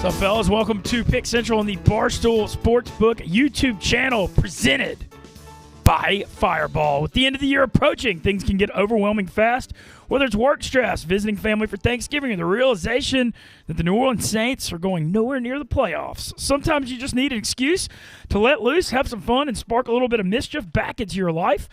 What's up, fellas? Welcome to Pick Central on the Barstool Sportsbook YouTube channel, presented by Fireball. With the end of the year approaching, things can get overwhelming fast. Whether it's work stress, visiting family for Thanksgiving, or the realization that the New Orleans Saints are going nowhere near the playoffs. Sometimes you just need an excuse to let loose, have some fun, and spark a little bit of mischief back into your life.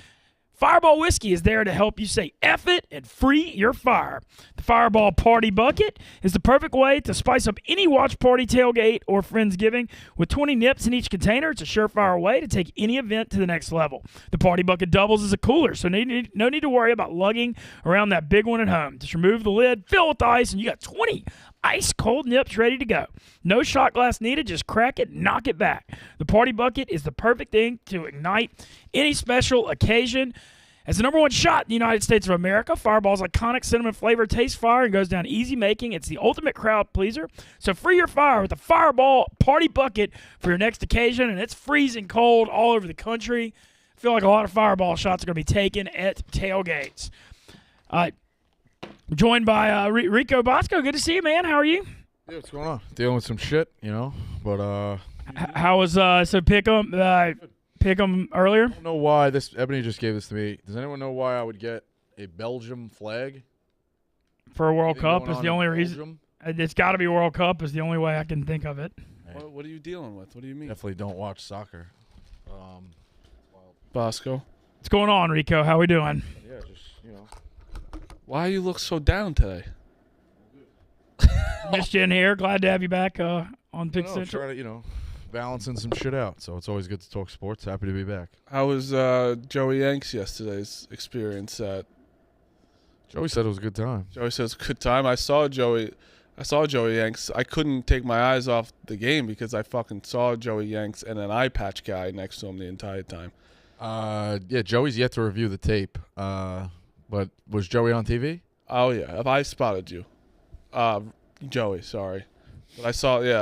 Fireball Whiskey is there to help you say F it and free your fire. The Fireball Party Bucket is the perfect way to spice up any watch party, tailgate, or Friendsgiving. With 20 nips in each container, it's a surefire way to take any event to the next level. The Party Bucket doubles as a cooler, so no need to worry about lugging around that big one at home. Just remove the lid, fill with ice, and you got 20 ice-cold nips ready to go. No shot glass needed. Just crack it, knock it back. The Party Bucket is the perfect thing to ignite any special occasion. As the number one shot in the United States of America, Fireball's iconic cinnamon flavor tastes fire and goes down easy making. It's the ultimate crowd pleaser. So free your fire with the Fireball Party Bucket for your next occasion, and it's freezing cold all over the country. I feel like a lot of Fireball shots are going to be taken at tailgates. Joined by Rico Bosco. Good to see you, man. How are you? Yeah, what's going on? Dealing with some shit, but how was so pick 'em earlier? I don't know why Ebony just gave this to me. Does anyone know why I would get a Belgium flag for a World Cup? Is the only reason. It's got to be World Cup. Is the only way I can think of it. Hey. What are you dealing with? What do you mean? Definitely don't watch soccer. Bosco. What's going on, Rico? How we doing? Yeah, just Why you look so down today? Missed you in here. Glad to have you back on Pick Central. Trying to, balancing some shit out. So it's always good to talk sports. Happy to be back. How was Joey Yanks yesterday's experience at? Joey said it was a good time. Joey said it was a good time. I saw Joey Yanks. I couldn't take my eyes off the game because I fucking saw Joey Yanks and an eye patch guy next to him the entire time. Yeah, Joey's yet to review the tape. But was Joey on TV? Oh yeah, I spotted you. Joey, sorry. But I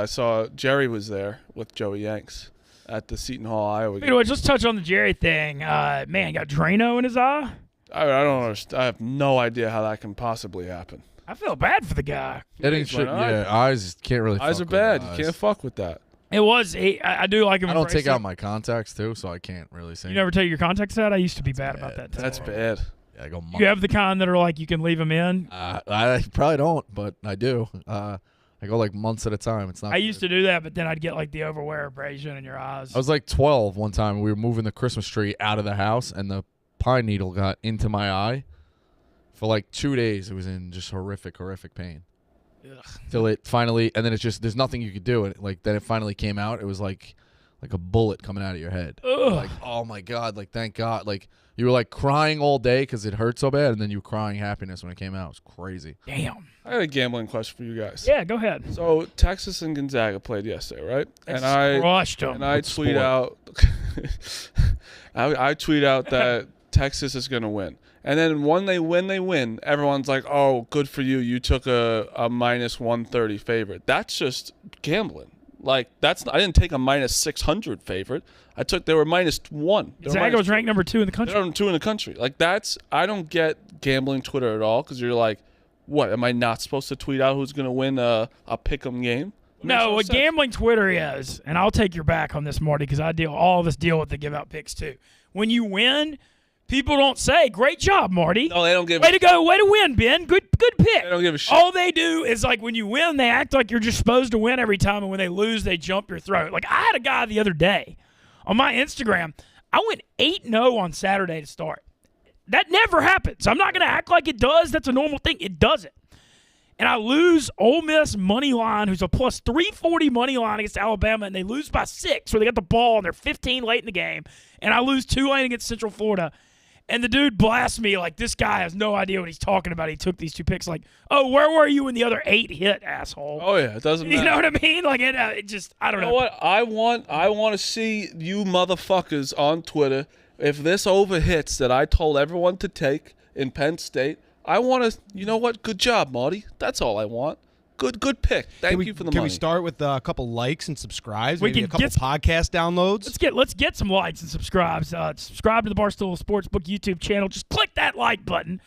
saw Jerry was there with Joey Yanks at the Seton Hall, Iowa game. Anyway, just touch on the Jerry thing. Man, he got Drano in his eye. I don't understand. I have no idea how that can possibly happen. I feel bad for the guy. Getting shit, eyes can't really. Eyes are bad. You can't fuck with that. It was. I do like him. I don't take out my contacts too, so I can't really say. You never take your contacts out? I used to be bad about that. That's bad. Yeah, I go. You have the kind that are like you can leave them in. I probably don't, but I do. I go like months at a time. It's not. I used to do that, but then I'd get like the overwear abrasion in your eyes. I was like 12 one time. We were moving the Christmas tree out of the house, and the pine needle got into my eye. For like 2 days, it was in just horrific pain. Ugh. Till it finally, and then it's just there's nothing you could do. And like then it finally came out. It was like a bullet coming out of your head. Ugh. Like, oh my God! Like, thank God! Like, you were like crying all day because it hurt so bad, and then you were crying happiness when it came out. It was crazy. Damn. I had a gambling question for you guys. Yeah, go ahead. So Texas and Gonzaga played yesterday, right? And I crushed them. And I tweet out, I tweet out that Texas is going to win. And then when they win, everyone's like, "Oh, good for you! You took a minus 130 favorite." That's just gambling. Like I didn't take a minus 600 favorite. They were minus 1. Gonzaga was ranked number 2 in the country. They're number 2 in the country. Like I don't get gambling Twitter at all because you're like, what? Am I not supposed to tweet out who's going to win a pick'em game? No, what gambling Twitter is, and I'll take your back on this, Marty, because all of us deal with the give out picks too. When you win, people don't say, "Great job, Marty." No, they don't give. Way to go! Way to win, Ben. Good pick. They don't give a shit. All they do is like when you win, they act like you're just supposed to win every time, and when they lose, they jump your throat. Like I had a guy the other day on my Instagram. I went 8-0 on Saturday to start. That never happens. I'm not going to act like it does. That's a normal thing. It doesn't. And I lose Ole Miss money line, who's a plus 340 money line against Alabama, and they lose by 6, where they got the ball and they're 15 late in the game. And I lose Tulane against Central Florida. And the dude blasts me like this guy has no idea what he's talking about. He took these 2 picks like, "Oh, where were you when the other 8 hit, asshole?" Oh yeah, it doesn't matter. You know what I mean? Like it just I don't know. You know what? I want to see you motherfuckers on Twitter. If this over hits that I told everyone to take in Penn State, I want to. You know what? Good job, Marty. That's all I want. Good pick. Thank you for the money. Can we start with a couple likes and subscribes? We Maybe can a couple podcast downloads. Let's get some likes and subscribes. Subscribe to the Barstool Sportsbook YouTube channel. Just click that like button,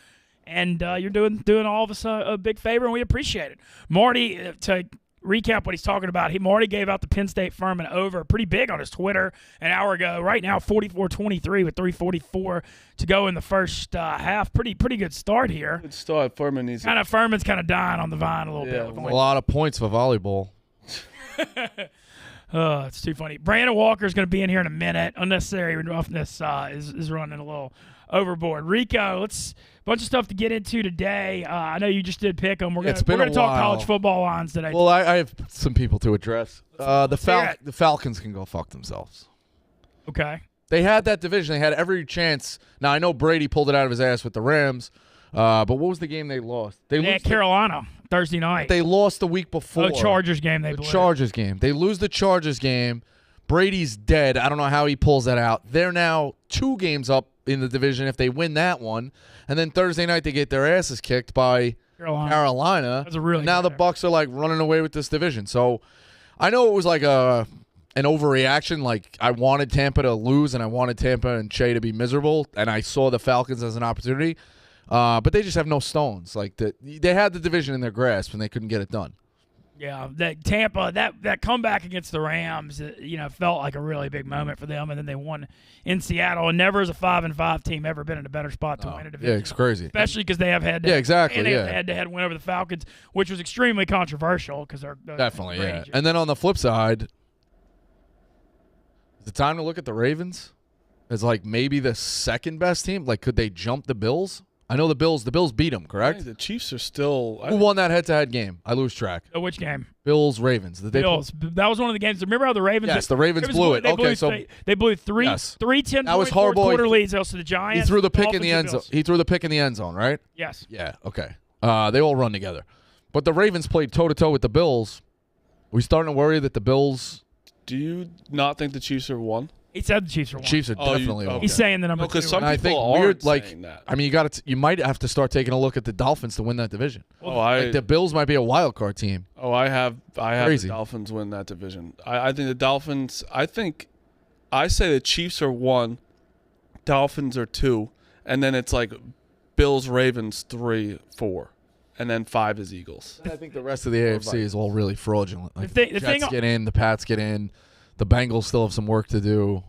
and you're doing all of us a big favor, and we appreciate it. Marty, to recap what he's talking about. Marty gave out the Penn State Furman over pretty big on his Twitter an hour ago. Right now, 44-23 with 3:44 to go in the first half. Pretty good start here. Good start. Furman needs Furman's kind of dying on the vine a little bit. A lot of points for volleyball. It's too funny. Brandon Walker's going to be in here in a minute. Unnecessary roughness is running a little overboard. Rico, bunch of stuff to get into today. I know you just did pick them. We're going to talk college football lines today. Well, I have some people to address. The Falcons can go fuck themselves. Okay. They had that division. They had every chance. Now, I know Brady pulled it out of his ass with the Rams, but what was the game they lost? They had Carolina Thursday night. They lost the week before. The Chargers game they blew. Chargers game. They lose the Chargers game. Brady's dead. I don't know how he pulls that out. They're now 2 games up in the division if they win that one. And then Thursday night they get their asses kicked by Carolina. That's a really now the Bucs are like running away with this division. So I know it was like an overreaction. Like I wanted Tampa to lose and I wanted Tampa and Shea to be miserable. And I saw the Falcons as an opportunity. But they just have no stones. Like they had the division in their grasp and they couldn't get it done. Yeah, that Tampa, that comeback against the Rams, felt like a really big moment for them, and then they won in Seattle. And never has a 5-5 team ever been in a better spot to win a division. Yeah, it's crazy, especially because they have had head-to-head win over the Falcons, which was extremely controversial because they're definitely And then on the flip side, is it time to look at the Ravens as like maybe the second best team? Like, could they jump the Bills? I know the Bills beat them, correct? The Chiefs are still. Who won that head-to-head game? I lose track. Which game? Bills Ravens. Bills. That was one of the games. Remember how the Ravens? Yes, the Ravens blew it. They blew three 10-point quarter leads to the Giants. He threw the pick in the end zone. He threw the pick in the end zone, right? Yes. Yeah. Okay. They all run together, but the Ravens played toe-to-toe with the Bills. Are we starting to worry that the Bills? Do you not think the Chiefs are won? He said the Chiefs are won. Chiefs are definitely won. He's saying the number 2. Because some people aren't saying that. I mean, you might have to start taking a look at the Dolphins to win that division. The Bills might be a wild card team. I have the Dolphins win that division. I think the Dolphins. I say the Chiefs are 1, Dolphins are 2, and then it's like Bills, Ravens 3, 4, and then 5 is Eagles. I think the rest of the AFC is all really fraudulent. Like the Jets get in, the Pats get in. The Bengals still have some work to do.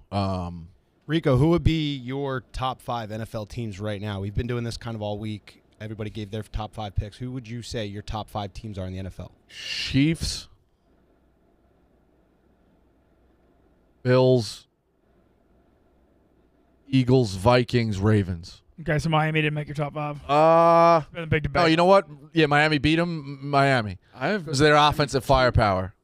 Rico, who would be your top 5 NFL teams right now? We've been doing this kind of all week. Everybody gave their top 5 picks. Who would you say your top 5 teams are in the NFL? Chiefs, Bills, Eagles, Vikings, Ravens. Okay, so Miami didn't make your top 5. It's been a big debate. Oh, you know what? Yeah, Miami beat them. Miami. Because their offensive firepower.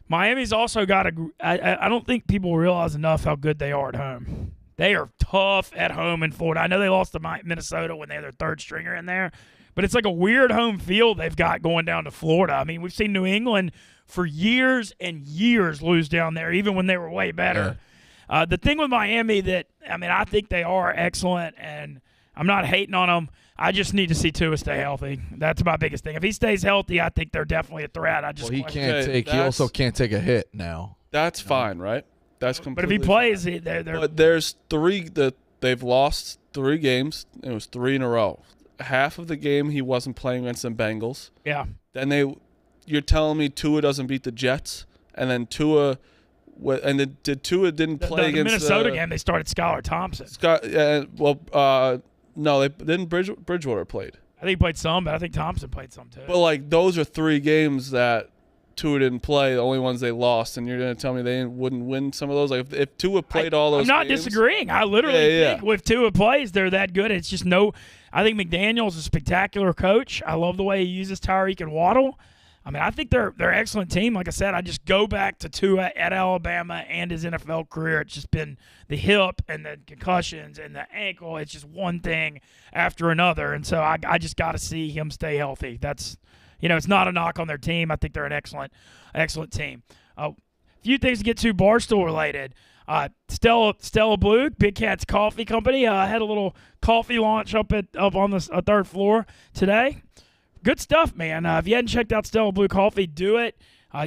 Miami's also got I don't think people realize enough how good they are at home. They are tough at home in Florida. I know they lost to Minnesota when they had their third stringer in there, but it's like a weird home field they've got going down to Florida. I mean, we've seen New England for years and years lose down there, even when they were way better. Yeah. The thing with Miami I think they are excellent, and I'm not hating on them. I just need to see Tua stay healthy. That's my biggest thing. If he stays healthy, I think they're definitely a threat. He also can't take a hit now. That's fine, right? That's completely. But if he plays, they're. But there's 3 that they've lost 3 games. It was 3 in a row. Half of the game he wasn't playing against the Bengals. Yeah. Then you're telling me Tua doesn't beat the Jets, and then Tua. And Tua didn't play against the Minnesota game. They started Skylar Thompson. No, they didn't. Bridgewater played. I think he played some, but I think Thompson played some too. But those are 3 games that Tua didn't play. The only ones they lost, and you're going to tell me they wouldn't win some of those. Like if Tua played all those, I'm not disagreeing. I literally think if Tua plays, they're that good. It's just I think McDaniel's a spectacular coach. I love the way he uses Tyreek and Waddle. I mean, I think they're an excellent team. Like I said, I just go back to Tua at Alabama and his NFL career. It's just been the hip and the concussions and the ankle. It's just one thing after another. And so I just got to see him stay healthy. That's, it's not a knock on their team. I think they're an excellent team. A few things to get to Barstool related. Stella Blue, Big Cat's Coffee Company, had a little coffee launch up on the 3rd floor today. Good stuff, man. If you hadn't checked out Stella Blue Coffee, do it.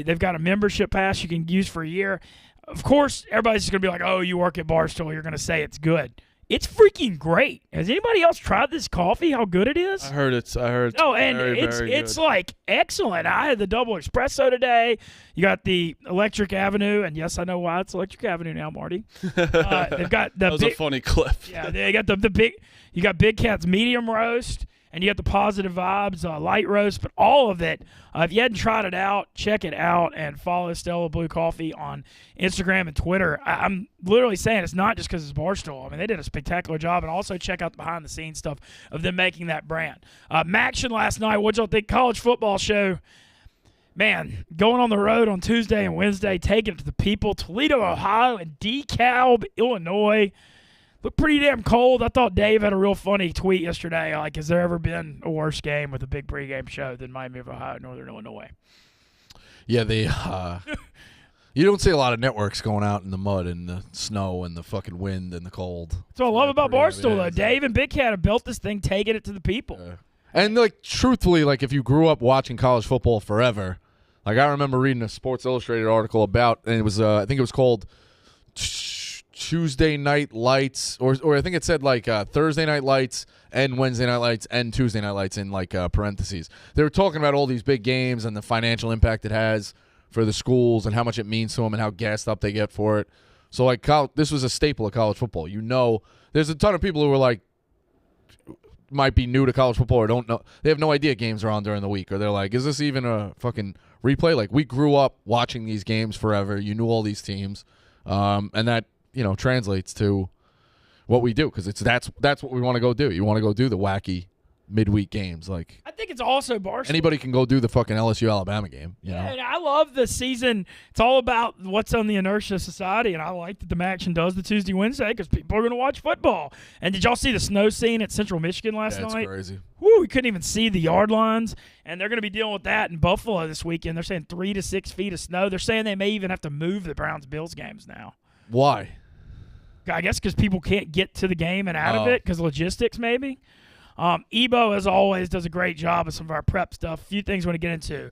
They've got a membership pass you can use for a year. Of course, everybody's just going to be like, oh, you work at Barstool, you're going to say it's good. It's freaking great. Has anybody else tried this coffee? How good it is? I heard it's Oh, and very, very it's good. like excellent. I had the double espresso today. You got the Electric Avenue, and yes, I know why it's Electric Avenue now, Marty. They've got the That was a funny clip. yeah, they got the big. You got Big Cat's medium roast, and you got the Positive Vibes light roast. But all of it, if you hadn't tried it out, check it out and follow Stella Blue Coffee on Instagram and Twitter. I'm literally saying it's not just because it's Barstool. I mean, they did a spectacular job, and also check out the behind the scenes stuff of them making that brand. Maction last night. What y'all think? College football show. Man, going on the road on Tuesday and Wednesday, taking it to the people. Toledo, Ohio, and DeKalb, Illinois. Looked pretty damn cold. I thought Dave had a real funny tweet yesterday. Like, has there ever been a worse game with a big pregame show than Miami of Ohio, Northern Illinois? Yeah, you don't see a lot of networks going out in the mud and the snow and the fucking wind and the cold. That's what I love about Barstool, though. Yeah, Dave and Big Cat have built this thing, taking it to the people. Yeah. And, like, truthfully, like, if you grew up watching college football forever, like, I remember reading a Sports Illustrated article about, and it was, I think it was called Tuesday Night Lights, or I think it said, like, Thursday Night Lights and Wednesday Night Lights and Tuesday Night Lights in, like, parentheses. They were talking about all these big games and the financial impact it has for the schools and how much it means to them and how gassed up they get for it. So, like, this was a staple of college football. You know, there's a ton of people who are, like, might be new to college football or don't know. They have no idea games are on during the week, or they're like, is this even a fucking replay? Like, we grew up watching these games forever. You knew all these teams, and that, you know, translates to what we do, because that's what we want to go do. You want to go do the wacky midweek games. Like, I think it's also Barstool. anybody can go do the fucking LSU Alabama game. You know? And I love the season. It's all about what's on the inertia of society, and I like that the Maction does the Tuesday, Wednesday, because people are going to watch football. And did y'all see the snow scene at Central Michigan last That's night? crazy. Woo, we couldn't even see the yard lines, and they're going to be dealing with that in Buffalo this weekend. They're saying 3 to 6 feet of snow. They're saying they may even have to move the Browns-Bills games now. Why? I guess because people can't get to the game and out of it because logistics maybe. Ebo, as always, does a great job of some of our prep stuff. A few things I want to get into.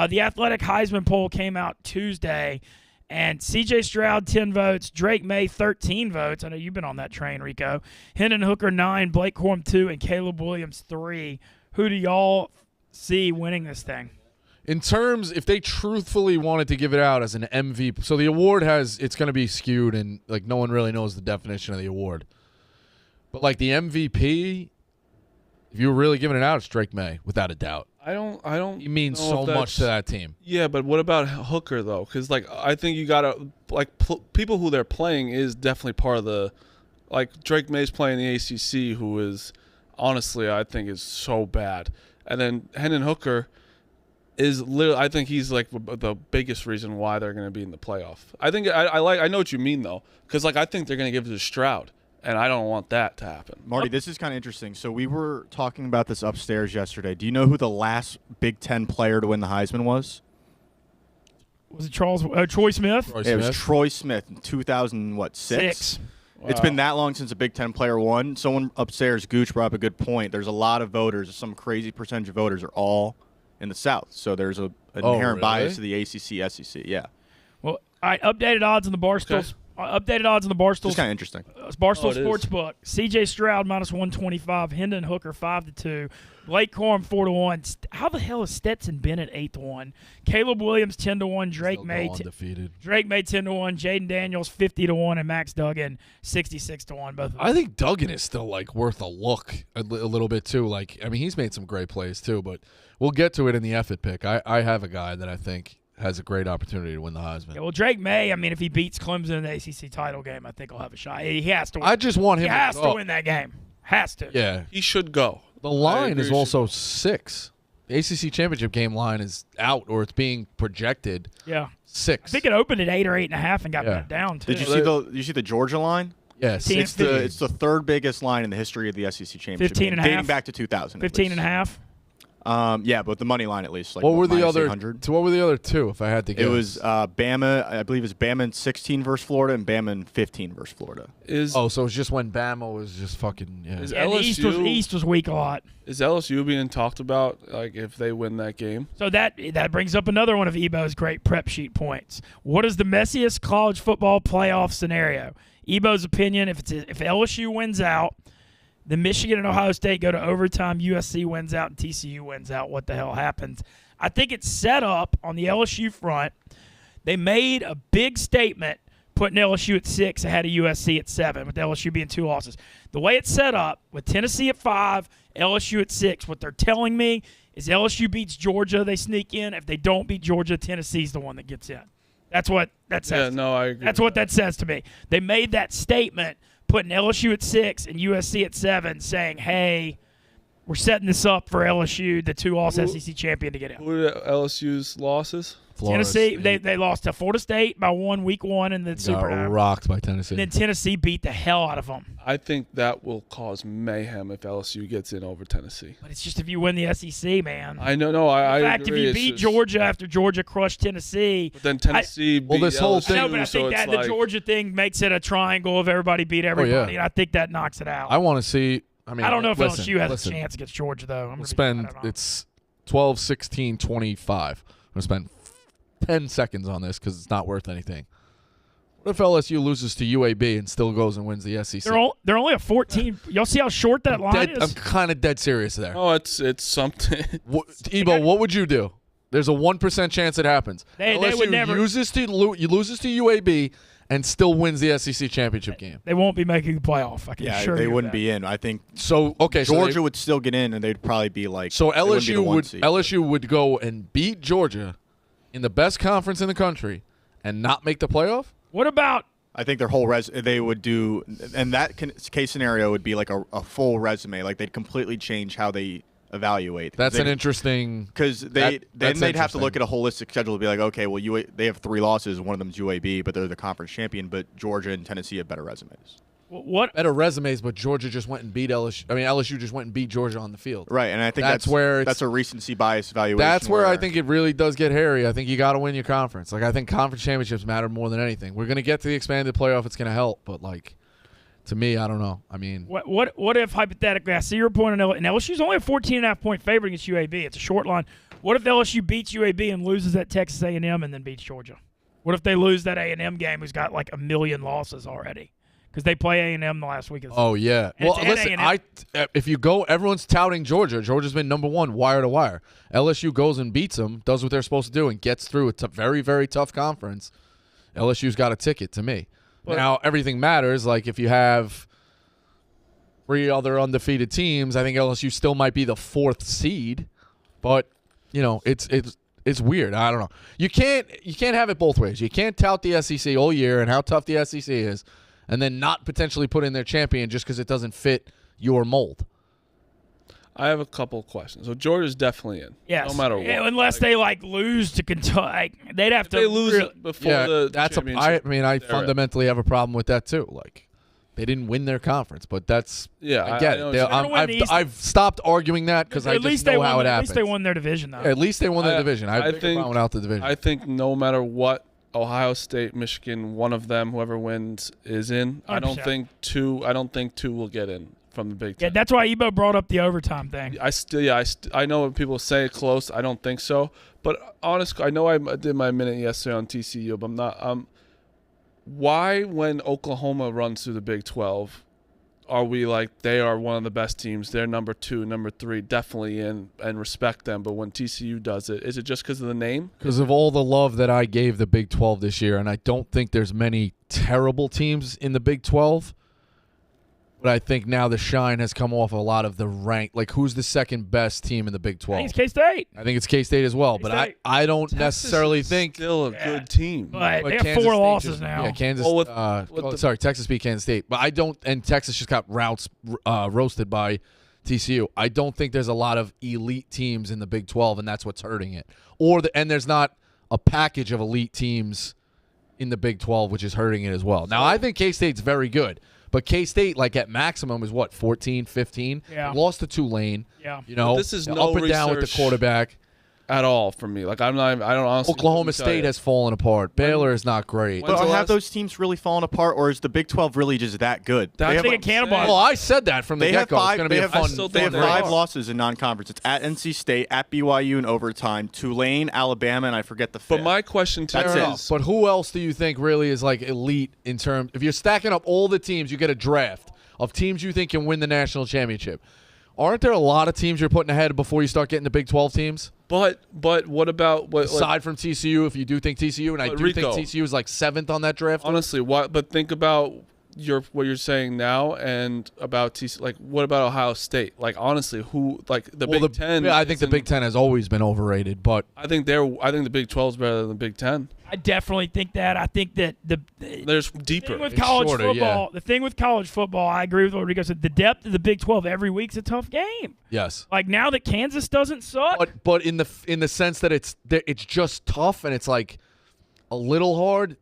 The Athletic Heisman poll came out Tuesday, and C.J. Stroud, 10 votes. Drake May, 13 votes. I know you've been on that train, Rico. Hendon Hooker, 9. Blake Corum, 2. And Caleb Williams, 3. Who do y'all see winning this thing? In terms, if they truthfully wanted to give it out as an MVP, so the award it's going to be skewed, and, like, no one really knows the definition of the award. But, like, the MVP, if you were really giving it out, it's Drake May, without a doubt. I don't. He means know so if much to that team. Yeah, but what about Hooker though? Because, like, I think you gotta, like, people who they're playing is definitely part of the, like, Drake May's playing the ACC, who is honestly I think is so bad, and then Hendon Hooker is literally, I think he's like the biggest reason why they're going to be in the playoff. I think I know what you mean though, because, like, I think they're going to give it to Stroud, and I don't want that to happen. Marty, this is kind of interesting. So we were talking about this upstairs yesterday. Do you know who the last Big Ten player to win the Heisman was? Was it Troy Smith? Troy It was Smith. Troy Smith in 2006. 6. It's been that long since a Big Ten player won. Someone upstairs, Gooch, brought up a good point. There's a lot of voters. Some crazy percentage of voters are all in the South. So there's an inherent bias to the ACC, SEC. Yeah. Well, all right, updated odds on the Barstool. Okay. Updated odds on the Barstool. It's kind of interesting. Barstool Oh, it is. Sportsbook. C.J. Stroud -125. Hendon Hooker 5-2. Blake Corum 4-1. How the hell is Stetson Bennett 8-1? Caleb Williams 10-1. Drake Still May go undefeated. 10-1. Jaden Daniels 50-1, and Max Duggan 66-1. Both of them. I think Duggan is still, like, worth a look a little bit too. Like, I mean, he's made some great plays too, but we'll get to it in the effort pick. I have a guy that I think has a great opportunity to win the Heisman. Yeah, well, Drake May, I mean, if he beats Clemson in the ACC title game, I think he'll have a shot. He has to win. I just want him He has to to go. win that game. Has to. Yeah. He should go. The line agree is with also 6. The ACC championship game line is out, or it's being projected Yeah. 6. I think it opened at 8 or 8.5 and got Yeah. back down, too. Did you see the Georgia line? Yes. 15. It's the third biggest line in the history of the SEC championship. 15 and a dating half? back to 2000. 15.5? Yeah, but the money line at least. Like, What were the minus other? 800. So what were the other two? If I had to guess, It was Bama. I believe it's Bama in 16 versus Florida and Bama in 15 versus Florida. so it was just when Bama was just fucking. Yeah. Is Yeah, the East was weak a lot. Is LSU being talked about, like, if they win that game? So that brings up another one of Ebo's great prep sheet points. What is the messiest college football playoff scenario? Ebo's opinion, if LSU wins out, then Michigan and Ohio State go to overtime, USC wins out, and TCU wins out, what the hell happens? I think it's set up on the LSU front. They made a big statement putting LSU at 6 ahead of USC at 7, with LSU being 2 losses. The way it's set up, with Tennessee at 5, LSU at 6, what they're telling me is LSU beats Georgia, they sneak in. If they don't beat Georgia, Tennessee's the one that gets in. That's what that says. Yeah, no, I agree. That's what that says to me. They made that statement putting LSU at 6 and USC at 7, saying, hey, we're setting this up for LSU, the 2-loss SEC champion, to get in. Who are LSU's losses? Tennessee, they lost to Florida State by 1 week 1 in the Super Got rocked by Tennessee. And then Tennessee beat the hell out of them. I think that will cause mayhem if LSU gets in over Tennessee. But it's just if you win the SEC, man. I know, no, I In fact, agree. if you beat Georgia after Georgia crushed Tennessee, But then Tennessee beat this whole LSU, thing- no, but I think that the Georgia thing makes it a triangle of everybody beat everybody, and I think that knocks it out. I want to see. I mean, I don't know if listen, LSU has listen. a chance against Georgia, though. It's 12, 16, 25. I'm going to spend 10 seconds on this because it's not worth anything. What if LSU loses to UAB and still goes and wins the SEC? They're only a 14. Y'all see how short that line is? I'm kind of dead serious there. Oh, it's something. Ebo, what would you do? There's a 1% chance it happens. They LSU would never. loses to UAB and still wins the SEC championship game. They won't be making the playoff. I can assure they you wouldn't that. be in. I think So okay, Georgia would still get in, and they'd probably be like. So they wouldn't be the one seed. LSU would go and beat Georgia in the best conference in the country and not make the playoff? What about? I think their whole they would do, and that case scenario would be like a full resume. Like they'd completely change how they evaluate. That's an interesting. Because they'd have to look at a holistic schedule to be like, okay, well, they have 3 losses. One of them's UAB, but they're the conference champion. But Georgia and Tennessee have better resumes. What Better resumes, but Georgia just went and beat LSU. I mean, LSU just went and beat Georgia on the field. Right, and I think That's where that's a recency bias evaluation. That's where I think it really does get hairy. I think you got to win your conference. Like I think conference championships matter more than anything. We're gonna get to the expanded playoff. It's gonna help, but like to me, I don't know. I mean, what if hypothetically? I see your point on LSU's only a 14.5 point favorite against UAB. It's a short line. What if LSU beats UAB and loses at Texas A&M and then beats Georgia? What if they lose that A&M game, who's got like 1 million losses already? Because they play A&M the last week of the season. oh yeah. And Well, it's at listen, A&M. if you go, everyone's touting Georgia. Georgia's been number 1 wire to wire. LSU goes and beats them, does what they're supposed to do, and gets through a very, very tough conference. LSU's got a ticket to me. Now everything matters. Like if you have 3 other undefeated teams, I think LSU still might be the 4th seed. But you know, it's weird. I don't know. You can't have it both ways. You can't tout the SEC all year and how tough the SEC is, and then not potentially put in their champion just because it doesn't fit your mold. I have a couple questions. So Georgia's definitely in. Yes. No matter what. Unless they lose to Kentucky. They'd have to They lose it before the that's championship. I fundamentally have a problem with that too. Like they didn't win their conference, but that's I get know it. what you're saying. I've stopped arguing that because I just know how it happens. At least they won their division, though. At least they won their division. I think without the division. I think no matter what, Ohio State, Michigan, one of them, whoever wins, is in. 100%. I don't think two will get in from the Big Ten. Yeah, that's why Ebo brought up the overtime thing. I know when people say close. I don't think so. But honestly, I know I did my minute yesterday on TCU, but I'm not. Why, when Oklahoma runs through the Big 12, are we like they are one of the best teams? They're number 2, number 3, definitely in, and respect them. But when TCU does it, is it just because of the name? Because of all the love that I gave the Big 12 this year, and I don't think there's many terrible teams in the Big 12. But I think now the shine has come off a lot of the rank. Like, who's the second best team in the Big 12? I think it's K-State. I think it's K-State as well. K-State. But I don't Texas necessarily is think. still a good team. But they have Kansas 4 State losses now. Yeah, Kansas. Well, Texas beat Kansas State. But I don't. And Texas just got roasted by TCU. I don't think there's a lot of elite teams in the Big 12, and that's what's hurting it. And there's not a package of elite teams in the Big 12, which is hurting it as well. Now, I think K-State's very good. But K-State, like at maximum, is what, 14, 15? Yeah. Lost to Tulane. Yeah. You know, But this is up no and down with the research. quarterback. at all for me. Like I don't honestly. Oklahoma State has fallen apart. Baylor is not great. When's But the have last- those teams really fallen apart, or is the Big 12 really just that good? That's They have, what think I'm a cannonball. saying. Well, I said that from the they have get-go. It's five. going to They be a have, fun. still they have think they're 5 off. losses in non-conference. It's at NC State, at BYU in overtime, Tulane, Alabama, and I forget the fifth. But my question to That's you it. is, But who else do you think really is like elite in terms? If you're stacking up all the teams, you get a draft of teams you think can win the national championship. Aren't there a lot of teams you're putting ahead before you start getting the Big 12 teams? but what about what? Aside from TCU, if you do think TCU, and I But do Rico, think TCU is like 7th on that draft. honestly, what? But think about what you're saying now and about TCU. Like, what about Ohio State? Like, honestly, who like the Big Ten? Yeah, I think the isn't- Big Ten has always been overrated, but I think the Big 12 is better than the Big Ten. I definitely think that. I think that There's deeper. thing with It's college shorter, football, yeah. the thing with college football, I agree with what Rico said. The depth of the Big 12 every week's a tough game. yes. Like now that Kansas doesn't suck, But in the sense that it's just tough and it's like a little hard.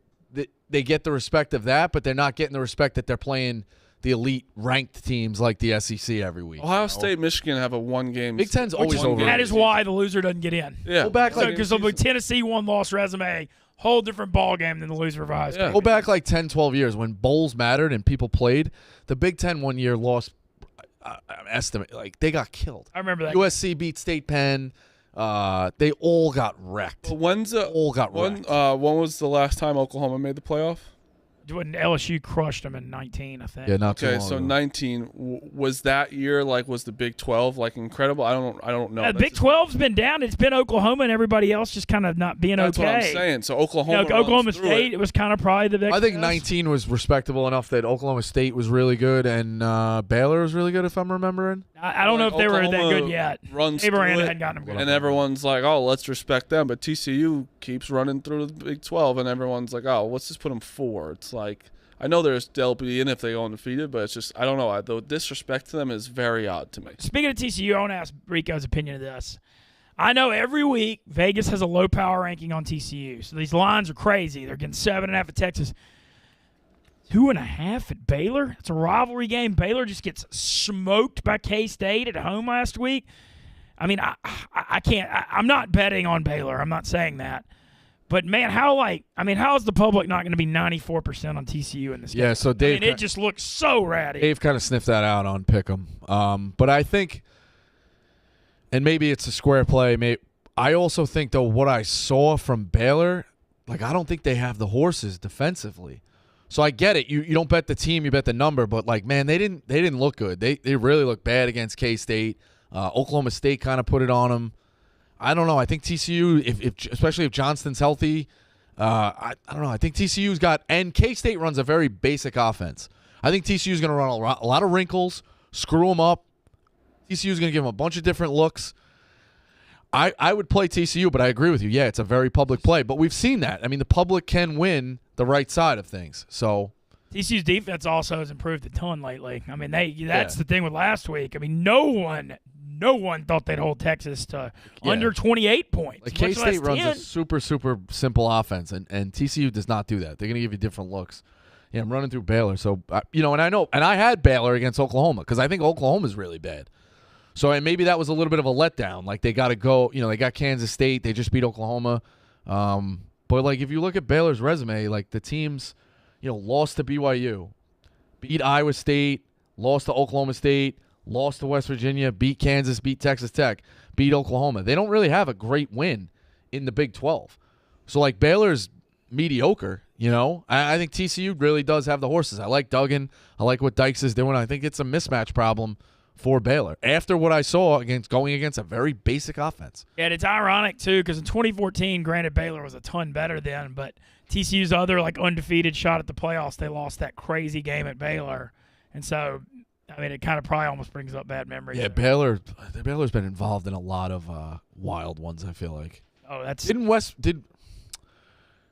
They get the respect of that, but they're not getting the respect that they're playing the elite ranked teams like the SEC every week. Ohio State, Michigan have a one-game. Big Ten's always one game overrated. that is why the loser doesn't get in. Yeah. Go back like Because of a Tennessee one-loss resume, whole different ball game than the loser of Ohio State. Yeah. Go back like 10, 12 years when bowls mattered and people played. The Big Ten one year lost, estimate, like they got killed. I remember that. USC beat State Penn. They all got wrecked. All got wrecked. when was the last time Oklahoma made the playoff? When LSU crushed them in 19, I think. Yeah, not too Okay, long so ago. 19 was that year. Like, was the Big 12 like incredible? I don't know. The Big 12's been down. It's been Oklahoma and everybody else just kind of not being That's okay. what I'm saying. So Oklahoma. You know, Oklahoma runs through State, it was kind of probably the big. I think 19 was respectable enough that Oklahoma State was really good and Baylor was really good, if I'm remembering. I don't know if they were that Oklahoma good yet. runs Abe through Aranda it, hadn't gotten them good. And everyone's like, "Oh, let's respect them." But TCU keeps running through the Big 12, and everyone's like, "Oh, let's just put them 4." It's like, I know they'll be in if they go undefeated, but it's just I don't know. The disrespect to them is very odd to me. Speaking of TCU, I want to ask Rico's opinion of this. I know every week Vegas has a low power ranking on TCU, so these lines are crazy. They're getting 7.5 at Texas, 2.5 at Baylor. It's a rivalry game. Baylor just gets smoked by K-State at home last week. I mean, I can't. I'm not betting on Baylor. I'm not saying that. But man, how is the public not going to be 94% on TCU in this game? Yeah, so Dave, I mean, it just looks so ratty. Dave kind of sniffed that out on Pick'em. But I think, and maybe it's a square play. I also think though what I saw from Baylor, like I don't think they have the horses defensively. So I get it. You don't bet the team, you bet the number. But like man, they didn't look good. They really looked bad against K-State. Oklahoma State kind of put it on them. I don't know. I think TCU, especially if Johnston's healthy, I don't know. I think TCU's got, and K-State runs a very basic offense. I think TCU's going to run a lot of wrinkles, screw them up. TCU's going to give them a bunch of different looks. I would play TCU, but I agree with you. Yeah, it's a very public play, but we've seen that. I mean, the public can win the right side of things. So TCU's defense also has improved a ton lately. I mean, that's the thing with last week. I mean, no one thought they'd hold Texas to under 28 points. like much less K-State runs 10. a super, super simple offense, and TCU does not do that. They're going to give you different looks. Yeah, I'm running through Baylor. So, and I had Baylor against Oklahoma because I think Oklahoma's really bad. So, and maybe that was a little bit of a letdown. Like, they got to go, they got Kansas State. They just beat Oklahoma. But, like, if you look at Baylor's resume, like, the teams, lost to BYU, beat Iowa State, lost to Oklahoma State, lost to West Virginia, beat Kansas, beat Texas Tech, beat Oklahoma. They don't really have a great win in the Big 12. So, like, Baylor's mediocre, I think TCU really does have the horses. I like Duggan. I like what Dykes is doing. I think it's a mismatch problem for Baylor after what I saw going against a very basic offense. Yeah, and it's ironic, too, because in 2014, granted, Baylor was a ton better then, but TCU's other, undefeated shot at the playoffs, they lost that crazy game at Baylor. And so, I mean, it kind of probably almost brings up bad memories. Yeah, Baylor's been involved in a lot of wild ones, I feel like. Oh, that's...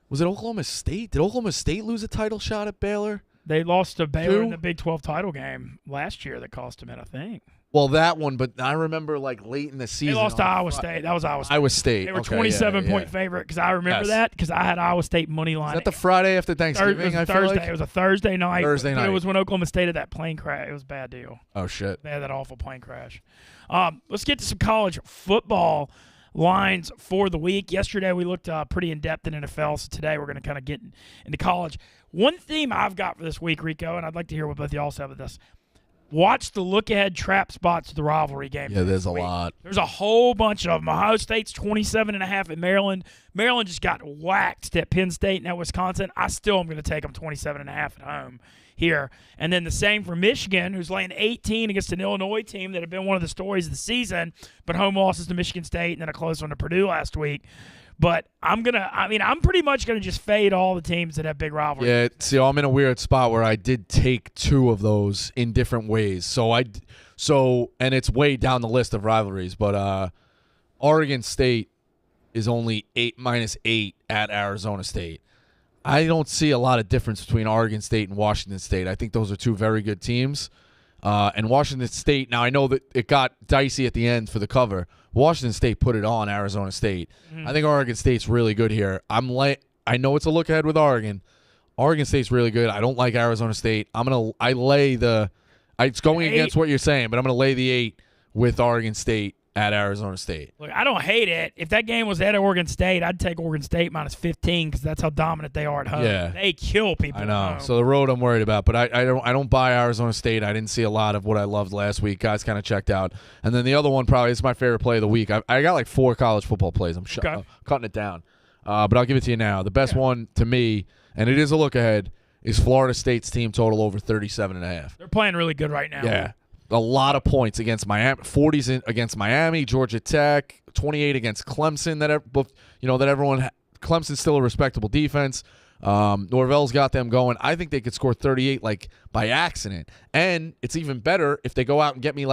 Was it Oklahoma State? Did Oklahoma State lose a title shot at Baylor? They lost to Baylor in Two? the Big 12 title game last year that cost them it, I think. Well, that one, but I remember late in the They season. lost to Iowa State. That was Iowa State. Iowa State. They were Okay, 27-point favorite because I remember Yes. that because I had Iowa State money line. Is that the Friday after Thanksgiving? It was I feel Thursday. like? It was a Thursday night. Thursday night. It was when Oklahoma State had that plane crash. It was a bad deal. Oh shit. They had that awful plane crash. Let's get to some college football. lines for the week. Yesterday we looked pretty in-depth in NFL, so today we're going to kind of get into college. One theme I've got for this week, Rico, and I'd like to hear what both of y'all say about this. Watch the look-ahead trap spots to the rivalry game. Yeah, there's a lot. There's a whole bunch of them. Ohio State's 27.5 at Maryland. Maryland just got waxed at Penn State and at Wisconsin. I still am going to take them 27.5 at home here. And then the same for Michigan, who's laying 18 against an Illinois team that had been one of the stories of the season, but home losses to Michigan State and then a close one to Purdue last week. But I'm pretty much going to just fade all the teams that have big rivalries. Yeah, see, I'm in a weird spot where I did take two of those in different ways. So and it's way down the list of rivalries, but Oregon State is only -8 at Arizona State. I don't see a lot of difference between Oregon State and Washington State. I think those are two very good teams. And Washington State, now I know that it got dicey at the end for the cover. Washington State put it on Arizona State. I think Oregon State's really good here. I know it's a look ahead with Oregon. Oregon State's really good. I don't like Arizona State. It's going against what you're saying, but I'm going to lay the 8 with Oregon State at Arizona State. Look, I don't hate it. If that game was at Oregon State, I'd take Oregon State -15 because that's how dominant they are at home. Yeah. They kill people. I know. At home. So the road I'm worried about, but I don't buy Arizona State. I didn't see a lot of what I loved last week. Guys kind of checked out. And then the other one probably is my favorite play of the week. I got like 4 college football plays. I'm cutting it down. But I'll give it to you now. The best one to me, and it is a look ahead, is Florida State's team total over 37.5. They're playing really good right now. Yeah. A lot of points against Miami, 40s against Miami, Georgia Tech, 28 against Clemson. Clemson's still a respectable defense. Norvell's got them going. I think they could score 38 like by accident. And it's even better if they go out and get me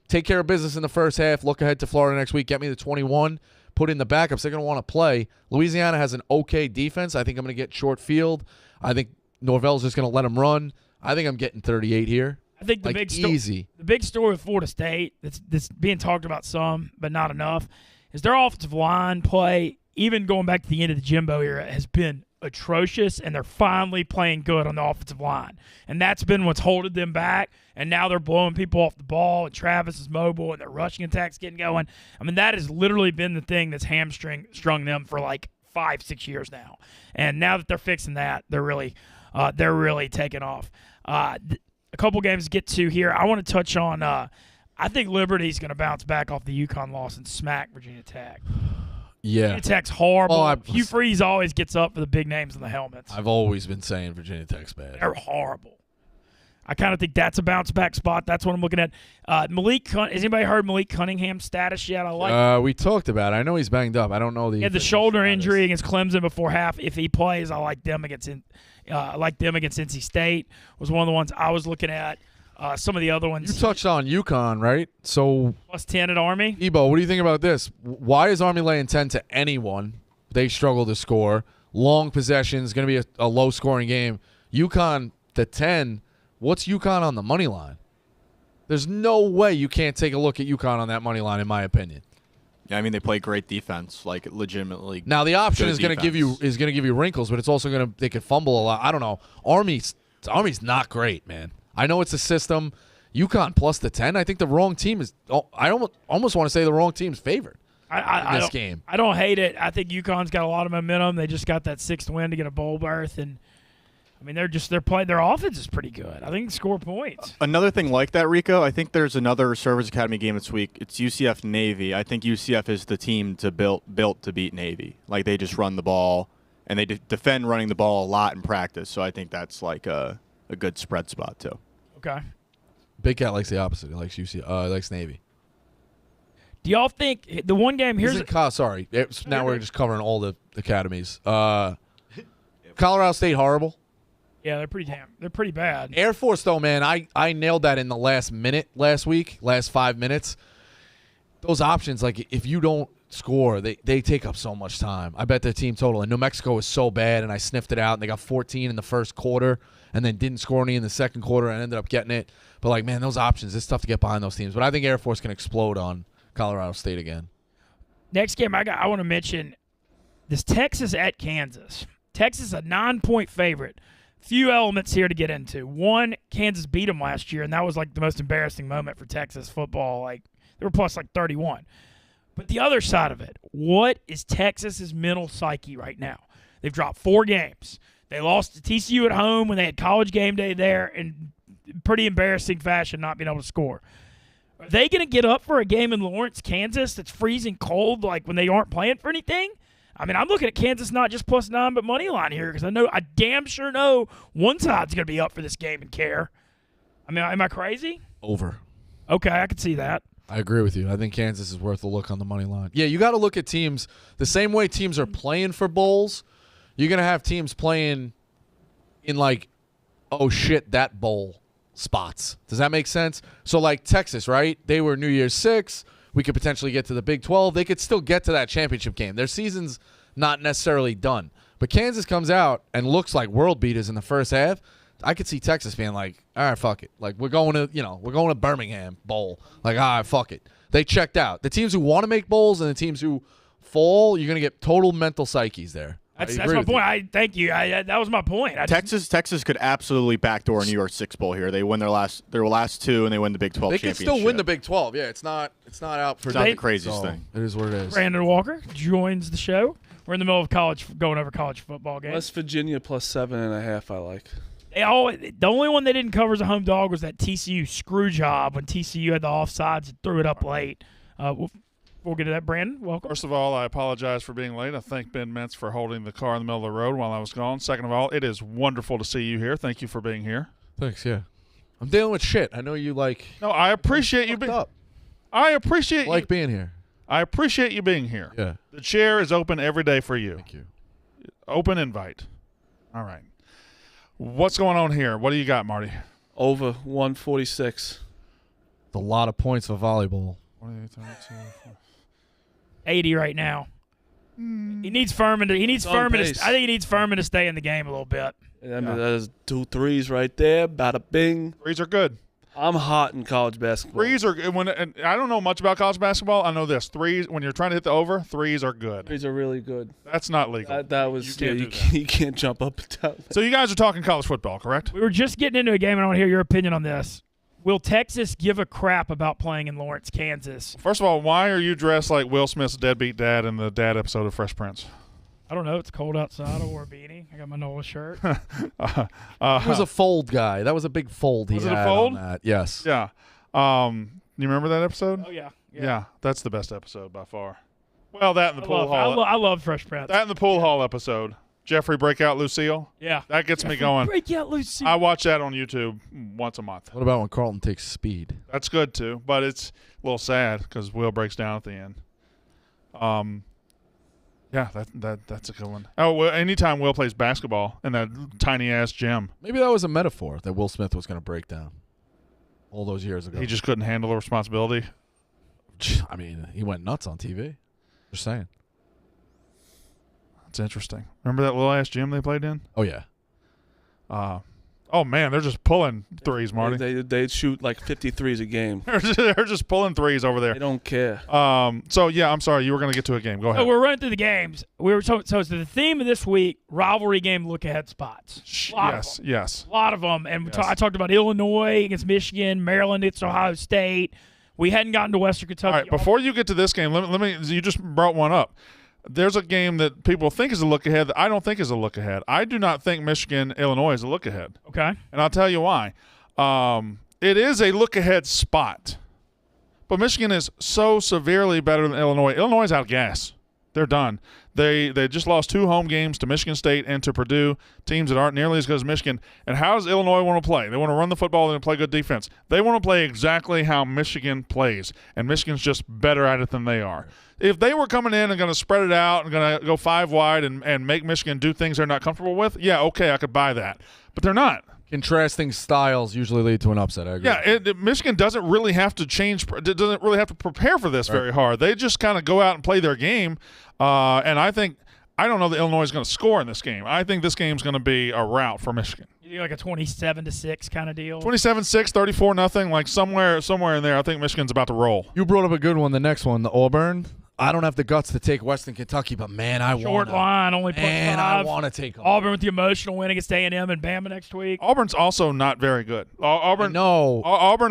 take care of business in the first half, look ahead to Florida next week, get me the 21, put in the backups. They're going to want to play. Louisiana has an okay defense. I think I'm going to get short field. I think Norvell's just going to let them run. I think I'm getting 38 here. I think the big story with Florida State that's being talked about some, but not enough, is their offensive line play, even going back to the end of the Jimbo era, has been atrocious, and they're finally playing good on the offensive line. And that's been what's holding them back, and now they're blowing people off the ball, and Travis is mobile, and their rushing attack's getting going. I mean, that has literally been the thing that's strung them for 5-6 years now. And now that they're fixing that, they're really taking off. A couple games to get to here. I want to touch on I think Liberty's going to bounce back off the UConn loss and smack Virginia Tech. Yeah. Virginia Tech's horrible. Hugh Freeze always gets up for the big names in the helmets. I've always been saying Virginia Tech's bad. They're horrible. I kind of think that's a bounce back spot. That's what I'm looking at. Has anybody heard Malik Cunningham's status yet? We talked about it. I know he's banged up. I don't know he had the shoulder injury against Clemson before half. If he plays, I like them against NC State. Was one of the ones I was looking at. Some of the other ones. You touched on UConn, right? So +10 at Army. Ebo, what do you think about this? Why is Army laying 10 to anyone? They struggle to score. Long possessions, going to be a low-scoring game. UConn, the 10. What's UConn on the money line? There's no way you can't take a look at UConn on that money line, in my opinion. Yeah, I mean they play great defense, legitimately. Now the option is going to give you wrinkles, but it's also they could fumble a lot. I don't know. Army's not great, man. I know it's a system. UConn plus the 10. I think the wrong team is. I almost want to say the wrong team's favored in this game. I don't hate it. I think UConn's got a lot of momentum. They just got that 6th win to get a bowl berth, and I mean their offense is pretty good. I think they score points. Another thing like that, Rico. I think there's another Service Academy game this week. It's UCF Navy. I think UCF is the team built to beat Navy. They just run the ball and they defend running the ball a lot in practice. So I think that's a good spread spot too. Okay. Big Cat likes the opposite. He likes UCF. He likes Navy. Do y'all think the one game here's sorry. Now we're just covering all the academies. Colorado State horrible. Yeah, they're pretty bad. Air Force though, man, I nailed that in the last 5 minutes. Those options, if you don't score, they take up so much time. I bet their team total. And New Mexico was so bad, and I sniffed it out, and they got 14 in the first quarter, and then didn't score any in the second quarter, and ended up getting it. But man, those options, it's tough to get behind those teams. But I think Air Force can explode on Colorado State again. Next game I want to mention this Texas at Kansas. Texas a 9-point favorite. Few elements here to get into. One, Kansas beat them last year, and that was the most embarrassing moment for Texas football. They were plus 31. But the other side of it, what is Texas's mental psyche right now? They've dropped 4 games. They lost to TCU at home when they had college game day there in pretty embarrassing fashion, not being able to score. Are they going to get up for a game in Lawrence, Kansas that's freezing cold like when they aren't playing for anything? I mean, I'm looking at Kansas not just +9 but money line here because I damn sure know one side's going to be up for this game and care. I mean, am I crazy? Over. Okay, I can see that. I agree with you. I think Kansas is worth a look on the money line. Yeah, you got to look at teams the same way teams are playing for bowls. You're going to have teams playing in like, oh shit, that bowl spots. Does that make sense? So like Texas, right? They were New Year's 6. We could potentially get to the Big 12. They could still get to that championship game. Their season's not necessarily done. But Kansas comes out and looks like world beaters in the first half. I could see Texas being like, all right, fuck it. Like we're going to Birmingham Bowl. Like, all right, fuck it. They checked out. The teams who want to make bowls and the teams who fall, you're going to get total mental psyches there. That's my point. Thank you. That was my point. Texas could absolutely backdoor New York 6 bowl here. They win their last 2 and they win the Big 12 championship. They can still win the Big 12. Yeah, it's not out for it's not the craziest thing. It is what it is. Brandon Walker joins the show. We're in the middle of going over college football games. West Virginia +7.5. I like. The only one they didn't cover as a home dog was that TCU screw job when TCU had the offsides and threw it up late. We'll get to that. Brandon, welcome. First of all, I apologize for being late. I thank Ben Mentz for holding the car in the middle of the road while I was gone. Second of all, it is wonderful to see you here. Thank you for being here. Thanks, yeah. I'm dealing with shit. I know you like. No, I appreciate you being up. I appreciate like being here. I appreciate you being here. Yeah. The chair is open every day for you. Thank you. Open invite. All right. What's going on here? What do you got, Marty? Over 146. It's a lot of points for volleyball. 80 right now. He needs Furman. I think he needs Furman to stay in the game a little bit. I mean, there's 2 threes right there. Bada bing. Threes are good. I'm hot in college basketball. Threes are and I don't know much about college basketball. I know this. Threes, when you're trying to hit the over, threes are good. Threes are really good. That's not legal. That was you can't jump up and down. So you guys are talking college football, correct? We were just getting into a game, and I want to hear your opinion on this. Will Texas give a crap about playing in Lawrence, Kansas? First of all, why are you dressed like Will Smith's deadbeat dad in the dad episode of Fresh Prince? I don't know. It's cold outside. I wore a beanie. I got my Nola shirt. He was a fold guy. That was a big fold he was had it a fold? on that. Yes. Yeah. You remember that episode? Oh, yeah. Yeah, that's the best episode by far. Well, that and the pool hall. I love Fresh Prince. That and the pool hall episode. Jeffrey Breakout Lucille. Yeah. That gets me going. Breakout Lucille. I watch that on YouTube once a month. What about when Carlton takes speed? That's good too, but it's a little sad because Will breaks down at the end. Yeah, that's a good one. Oh, well, anytime Will plays basketball in that tiny ass gym, Maybe that was a metaphor that Will Smith was going to break down all those years ago. he just couldn't handle the responsibility. I mean, he went nuts on TV. Just saying. That's interesting. Remember that little ass gym they played in? Oh, yeah. Oh man, they're just pulling threes, Marty. They shoot like 53s a game. They're just pulling threes over there. They don't care. So yeah, I'm sorry, you were going to get to a game. Go ahead. So we're running through the games. So the theme of this week: rivalry game look ahead spots. Yes. A lot of them, and Yes. I talked about Illinois against Michigan, Maryland against Ohio State. We hadn't gotten to Western Kentucky. All right, before you get to this game, let me. You just brought one up. There's a game that people think is a look ahead that I don't think is a look ahead. I do not think Michigan-Illinois is a look ahead. Okay. And I'll tell you why. It is a look ahead spot. But Michigan is so severely better than Illinois. Illinois is out of gas. They're done. They just lost 2 home games to Michigan State and to Purdue, teams that aren't nearly as good as Michigan. And how does Illinois want to play? They want to run the football and play good defense. They want to play exactly how Michigan plays, and Michigan's just better at it than they are. If they were coming in and going to spread it out and going to go 5 wide and make Michigan do things they're not comfortable with, yeah, okay, I could buy that. But they're not. Contrasting styles usually lead to an upset. I agree. Yeah, Michigan doesn't really have to doesn't really have to prepare for this very hard. They just kind of go out and play their game. And I don't know that Illinois is going to score in this game. I think this game's going to be a rout for Michigan. You do like a 27-6 kind of deal. 27-6, 34-0, like somewhere in there. I think Michigan's about to roll. You brought up a good one. The next one, the Auburn. I don't have the guts to take Western Kentucky, but man, I want to. Short line, only +5. I want to take Auburn with the emotional win against A&M and Bama next week. Auburn's also not very good. Auburn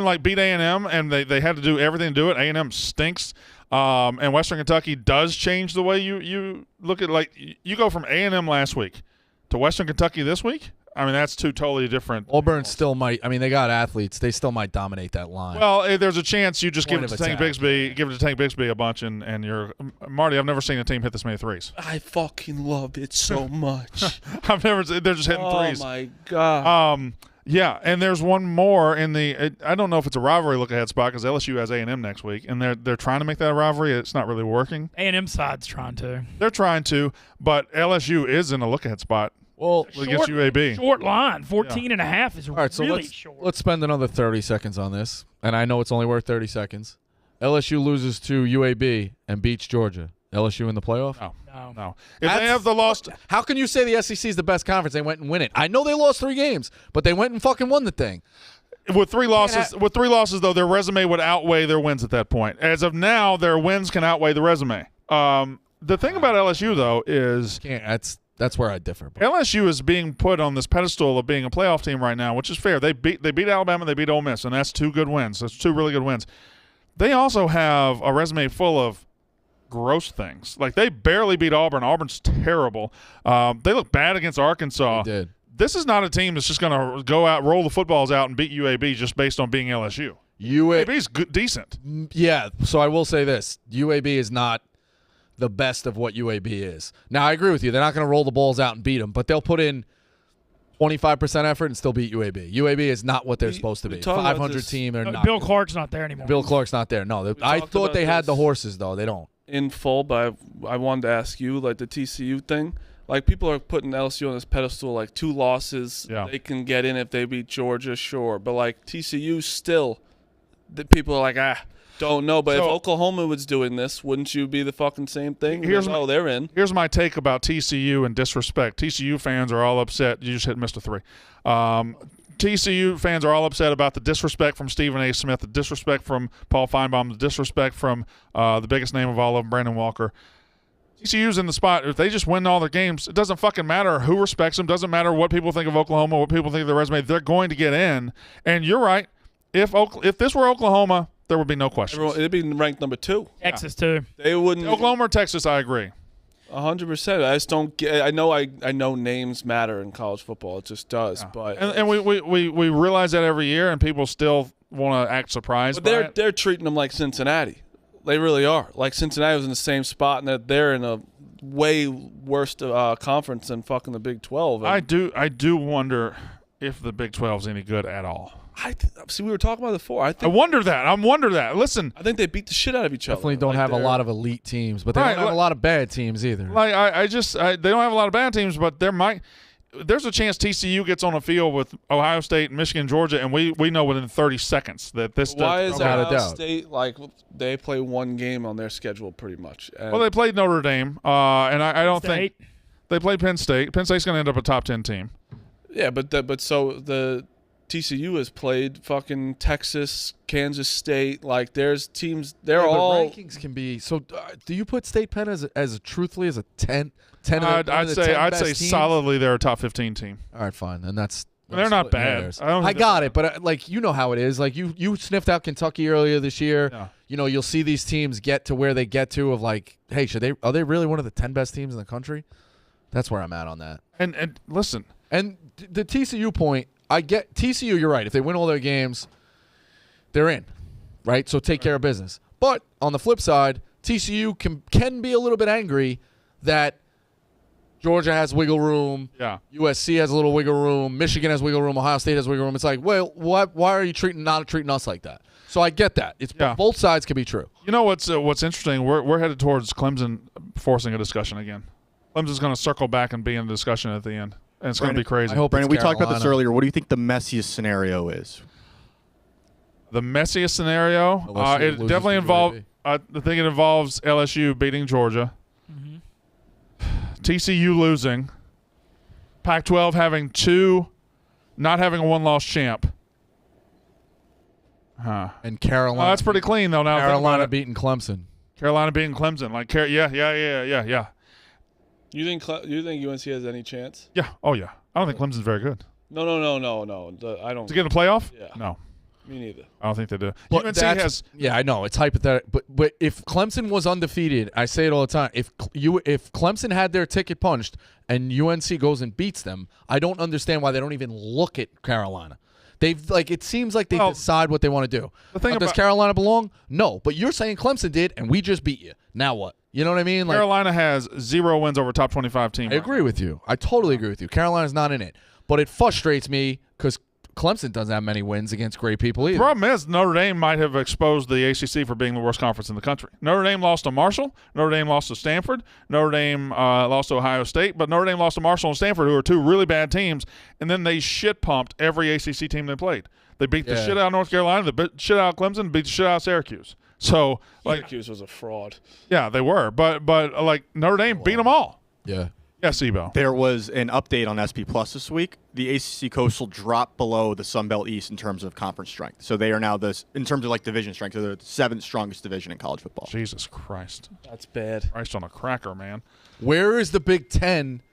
like beat A&M, and they had to do everything to do it. A&M stinks. And Western Kentucky does change the way you look at, like, you go from A&M last week to Western Kentucky this week. I mean, that's two totally different. Auburn still might. I mean, they got athletes. They still might dominate that line. Well, there's a chance you just give it Point to of Tank attack. Bixby, give it to Tank Bixby a bunch, and you're Marty. I've never seen a team hit this many threes. I fucking love it so much. I've never. They're just hitting threes. Oh my god. Yeah, and there's one more in the. I don't know if it's a rivalry look ahead spot because LSU has A&M next week, and they're trying to make that a rivalry. It's not really working. A&M side's trying to. They're trying to, but LSU is in a look ahead spot. well, Against UAB. Short line, 14.5 is all right. So really short. let's spend another 30 seconds on this, and I know it's only worth 30 seconds. LSU loses to UAB and beats Georgia. LSU in the playoff? No. If they have the lost, How can you say the SEC is the best conference? They went and win it. I know they lost 3 games, but they went and fucking won the thing. with 3 losses though, their resume would outweigh their wins at that point. As of now, their wins can outweigh the resume. The thing about LSU though is That's where I differ. But LSU is being put on this pedestal of being a playoff team right now, which is fair. They beat Alabama, they beat Ole Miss, and that's 2 good wins. That's 2 really good wins. They also have a resume full of gross things. Like, they barely beat Auburn. Auburn's terrible. They look bad against Arkansas. they did. This is not a team that's just going to go out, roll the footballs out, and beat UAB just based on being LSU. UAB's good, decent. Yeah, so I will say this. UAB is not the best of what UAB is. Now, I agree with you. They're not going to roll the balls out and beat them, but they'll put in 25% effort and still beat UAB. UAB is not what they're supposed to be. 500 team, they're not. Bill Clark's not there anymore. Bill Clark's not there. No, I thought they had the horses, though. They don't. In full, but I wanted to ask you, like, the TCU thing. Like, people are putting LSU on this pedestal, like, 2 losses. Yeah. They can get in if they beat Georgia, sure. But, like, TCU still, the people are like, don't know. But if Oklahoma was doing this, wouldn't you be the fucking same thing? They're in. Here's my take about TCU and disrespect. TCU fans are all upset. You just hit Mr. 3. TCU fans are all upset about the disrespect from Stephen A. Smith, the disrespect from Paul Feinbaum, the disrespect from the biggest name of all of them, Brandon Walker. TCU's in the spot. If they just win all their games, it doesn't fucking matter who respects them. Doesn't matter what people think of Oklahoma, what people think of their resume. They're going to get in. And you're right. If this were Oklahoma, there would be no question. It'd be ranked number 2. Texas, too. They wouldn't. Oklahoma or Texas, I agree. 100%. I just don't get. I know names matter in college football. It just does. Yeah. But and we realize that every year, and people still want to act surprised. But they're treating them like Cincinnati. They really are. Like, Cincinnati was in the same spot, and they're in a way worse conference than fucking the Big 12. I do wonder if the Big 12 is any good at all. See, we were talking about it before. I wonder that. Listen, I think they beat the shit out of each other. Definitely don't have a lot of elite teams, but they don't have a lot of bad teams either. Like they don't have a lot of bad teams, but there's a chance TCU gets on a field with Ohio State, Michigan, Georgia, and we know within 30 seconds that this. Why is without a Ohio doubt. State, like, they play 1 game on their schedule pretty much? Well, they played Notre Dame, and I don't State. think they played Penn State. Penn State's going to end up a top 10 team. Yeah, but so the TCU has played fucking Texas, Kansas State. Like, there's teams. They're all rankings can be. So, do you put State Penn as truthfully as a 10? I'd say solidly they're a top 15 team. All right, fine, and that's. They're not bad. Hairs. I don't think I got it, but like, you know how it is. Like, you sniffed out Kentucky earlier this year. Yeah. You know, you'll see these teams get to where they get to of like, hey, are they really one of the 10 best teams in the country? That's where I'm at on that. And listen, and the TCU point, I get TCU. You're right. If they win all their games, they're in, right? So take care of business. But on the flip side, TCU can be a little bit angry that Georgia has wiggle room. Yeah. USC has a little wiggle room. Michigan has wiggle room. Ohio State has wiggle room. It's like, well, why are you not treating us like that? So I get that. Both sides can be true. You know what's interesting? We're headed towards Clemson forcing a discussion again. Clemson's going to circle back and be in the discussion at the end, and it's going to be crazy. I hope Brandon, we talked about this Carolina. earlier. What do you think the messiest scenario is? The messiest scenario, LSU it loses definitely to involves. UAB. I think it involves LSU beating Georgia, TCU losing, Pac-12 not having a 1-loss champ. And Carolina. Well, that's pretty clean though. Now Carolina beating Clemson. Carolina beating Clemson. Like, yeah. You think UNC has any chance? Yeah. Oh yeah. I don't think Clemson's very good. No. I don't. To get in the playoff? Yeah. No. Me neither. I don't think they do. But UNC that's- has yeah, I know it's hypothetical, but if Clemson was undefeated, I say it all the time. If Clemson had their ticket punched and UNC goes and beats them, I don't understand why they don't even look at Carolina. It seems like they decide what they want to do. The thing Does about- Carolina belong? No, but you're saying Clemson did, and we just beat you. Now what? You know what I mean? Carolina has 0 wins over top 25 team. I agree with you. I totally agree with you. Carolina's not in it, but it frustrates me because Clemson doesn't have many wins against great people either. The problem is Notre Dame might have exposed the ACC for being the worst conference in the country. Notre Dame lost to Marshall. Notre Dame lost to Stanford. Notre Dame lost to Ohio State. But Notre Dame lost to Marshall and Stanford, who are two really bad teams, and then they shit-pumped every ACC team they played. They beat the shit out of North Carolina, they beat the shit out of Clemson, beat the shit out of Syracuse. So, Syracuse was a fraud. Yeah, they were. But Notre Dame beat them all. Yeah. Yes, Ebo. There was an update on SP Plus this week. The ACC Coastal dropped below the Sun Belt East in terms of conference strength. So they are now in terms of division strength, they're the 7th strongest division in college football. Jesus Christ. That's bad. Christ on a cracker, man. Where is the Big Ten?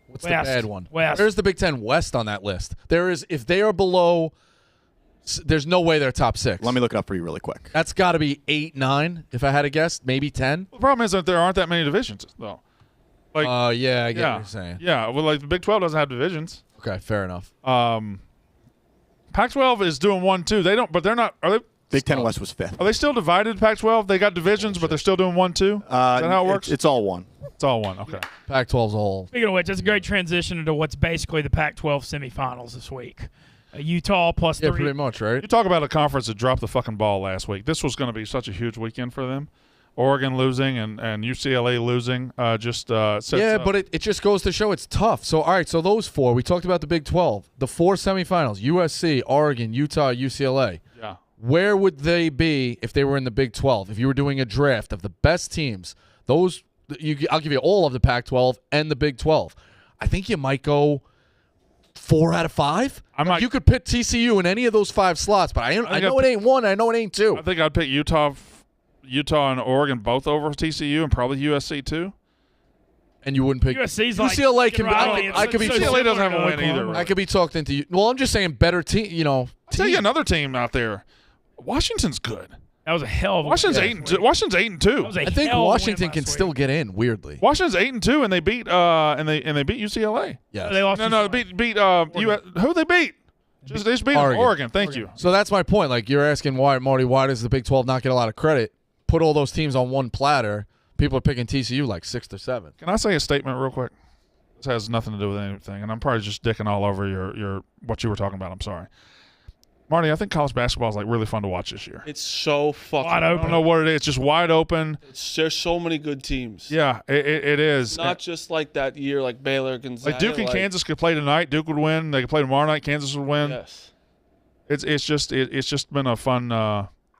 What's West. the bad one? West. Where's the Big Ten West on that list? If they are below, there's no way they're top 6. Let me look it up for you really quick. That's got to be 8, 9, if I had to guess, maybe 10. The problem is that there aren't that many divisions, though. Yeah, I get what you're saying. Yeah, well, the Big 12 doesn't have divisions. Okay, fair enough. Pac-12 is doing 1-2. They don't, but they're not. Are they? Big Ten West was 5th. Are they still divided? Pac-12. They got divisions, but they're still doing 1-2. Is that how it works? It's all one. It's all one. Okay. Pac-12's a whole. Speaking of which, that's a great transition into what's basically the Pac-12 semifinals this week. Utah plus Yeah, 3. pretty much, right? You talk about a conference that dropped the fucking ball last week. This was going to be such a huge weekend for them. Oregon losing and UCLA losing sets up. But it just goes to show it's tough. So, all right, so those 4. We talked about the Big 12. The 4 semifinals, USC, Oregon, Utah, UCLA. Yeah. Where would they be if they were in the Big 12? If you were doing a draft of the best teams, I'll give you all of the Pac-12 and the Big 12. I think you might go 4 out of 5. You could put TCU in any of those 5 slots, but I know it ain't 1. I know it ain't 2. I think I'd pick Utah and Oregon both over TCU and probably USC too. And you wouldn't pick USC's UCLA. I could be. UCLA doesn't have a win either. I could be talked into you. Well, I'm just saying better team. I'll tell you another team out there. Washington's good. That was a hell of a Washington's 8-2. Washington's 8-2. I think Washington can still get in. Weirdly, Washington's 8-2, and they beat they beat UCLA. Yes. They lost. No, beat who they beat? They just beat Oregon. Thank you. So that's my point. Like you're asking why, Marty, why does the Big 12 not get a lot of credit? Put all those teams on one platter. People are picking TCU like 6th or 7th. Can I say a statement real quick? This has nothing to do with anything, and I'm probably just dicking all over your what you were talking about. I'm sorry. Marty, I think college basketball is really fun to watch this year. It's so fucking wide open. I don't know what it is. It's just wide open. There's so many good teams. Yeah, it is. It's not just like that year, like Baylor, Gonzaga. Like Duke and Kansas could play tonight. Duke would win. They could play tomorrow night. Kansas would win. Yes. It's just been a fun.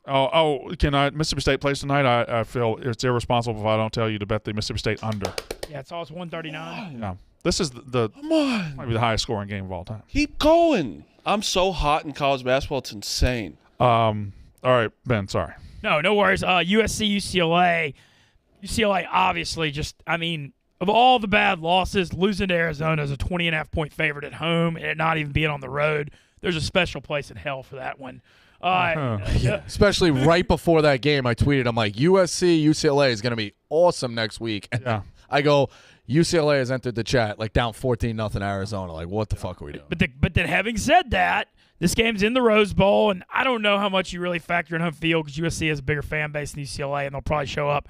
Mississippi State plays tonight. I feel it's irresponsible if I don't tell you to bet the Mississippi State under. Yeah, it's always 139. Yeah, this is might be the highest scoring game of all time. Keep going. I'm so hot in college basketball, it's insane. All right, Ben. Sorry. No worries. USC, UCLA. UCLA obviously of all the bad losses, losing to Arizona as a 20.5-point favorite at home and it not even being on the road, there's a special place in hell for that one. Especially right before that game, I tweeted, I'm like, USC, UCLA is going to be awesome next week. And Yeah. I go, UCLA has entered the chat, down 14-0 Arizona. Like, what the fuck are we doing? But then having said that, this game's in the Rose Bowl, and I don't know how much you really factor in home field because USC has a bigger fan base than UCLA, and they'll probably show up.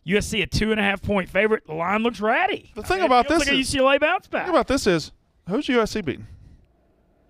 USC a 2.5-point favorite. The line looks ratty. The thing about this like a UCLA bounce back. The thing about this is, who's USC beating?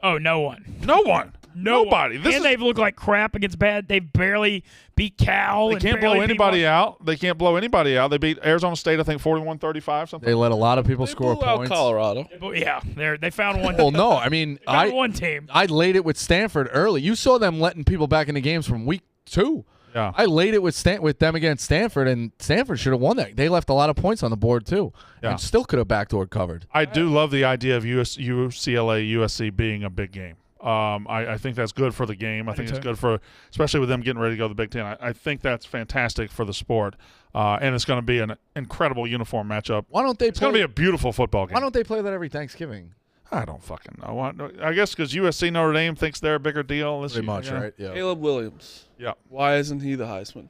Oh, no one. No one. Nobody. They've looked like crap against bad. They barely beat Cal. They can't blow anybody out. They can't blow anybody out. They beat Arizona State, I think, 41-35, something. They let a lot of people score blew out points. Colorado. Yeah, they found one. Well, no, I mean, one team. I laid it with Stanford early. You saw them letting people back into games from week 2. Yeah. I laid it with them against Stanford, and Stanford should have won that. They left a lot of points on the board, too, and still could have backdoor covered. I do love the idea of UCLA, USC being a big game. I think that's good for the game. I think it's good for, especially with them getting ready to go to the Big Ten. I think that's fantastic for the sport, and it's going to be an incredible uniform matchup. Why don't they? It's going to be a beautiful football game. Why don't they play that every Thanksgiving? I don't fucking know. I guess because USC Notre Dame thinks they're a bigger deal. Pretty much, right? Yeah. Caleb Williams. Yeah. Why isn't he the Heisman?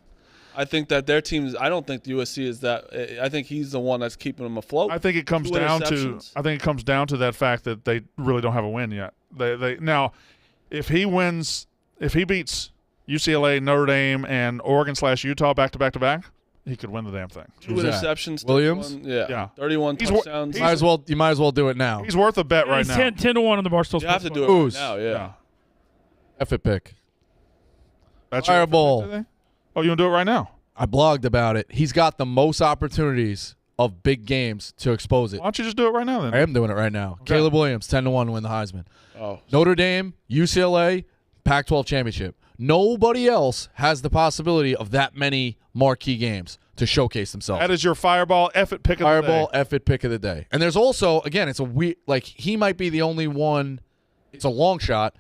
I think that their teams. I don't think the USC is that. I think he's the one that's keeping them afloat. I think it comes down to that fact that they really don't have a win yet. They now, if he beats UCLA, Notre Dame, and Oregon/Utah back to back, he could win the damn thing. 2 interceptions. Williams? Yeah. 31 touchdowns. You might as well do it now. He's worth a bet right now. 10-1 on the Barstool Sports. You have to do it right now. Yeah. F it pick. That's Fireball. Oh, you want to do it right now? I blogged about it. He's got the most opportunities of big games to expose it. Why don't you just do it right now then? I am doing it right now. Okay. Caleb Williams, 10-1 to win the Heisman. Oh. Notre Dame, UCLA, Pac-12 championship. Nobody else has the possibility of that many marquee games to showcase themselves. That is your Fireball F it pick of the day. Fireball F it pick of the day. And there's also, again, it's a weird, like, he might be the only one, it's a long shot,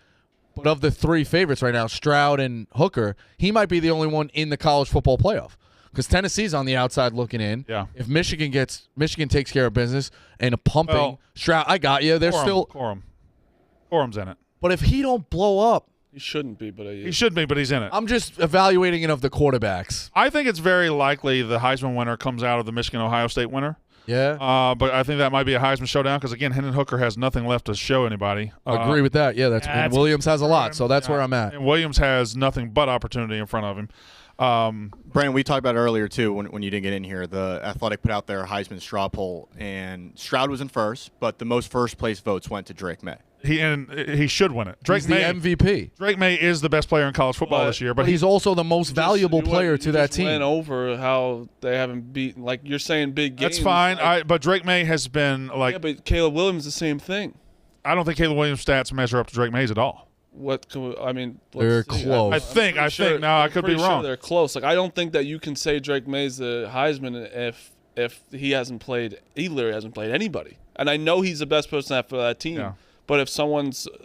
but of the 3 favorites right now, Stroud and Hooker, he might be the only one in the college football playoff. Because Tennessee's on the outside looking in. Yeah. If Michigan takes care of business and a pumping, Stroud, I got you. They're still. Corum's in it. But if he don't blow up, He shouldn't be, but he should be, but he's in it. I'm just evaluating it of the quarterbacks. I think it's very likely the Heisman winner comes out of the Michigan-Ohio State winner. Yeah. But I think that might be a Heisman showdown because, again, Hendon Hooker has nothing left to show anybody. Agree with that. Yeah, and Williams has a lot, so that's where I'm at. And Williams has nothing but opportunity in front of him. Brandon, we talked about it earlier, too, when you didn't get in here. The Athletic put out their Heisman straw poll, and Stroud was in first, but the most first-place votes went to Drake May. He should win it. He's the MVP. Drake May is the best player in college football this year, but he's also the most valuable player to that team. Went over how they haven't beaten, like you're saying, big games. That's fine. Like, But Drake May has been like. Yeah, but Caleb Williams the same thing. I don't think Caleb Williams' stats measure up to Drake May's at all. They're close. I think. Now I could be wrong. Sure they're close. Like I don't think that you can say Drake May's the Heisman if he hasn't played. He literally hasn't played anybody. And I know he's the best person for that team. Yeah. But if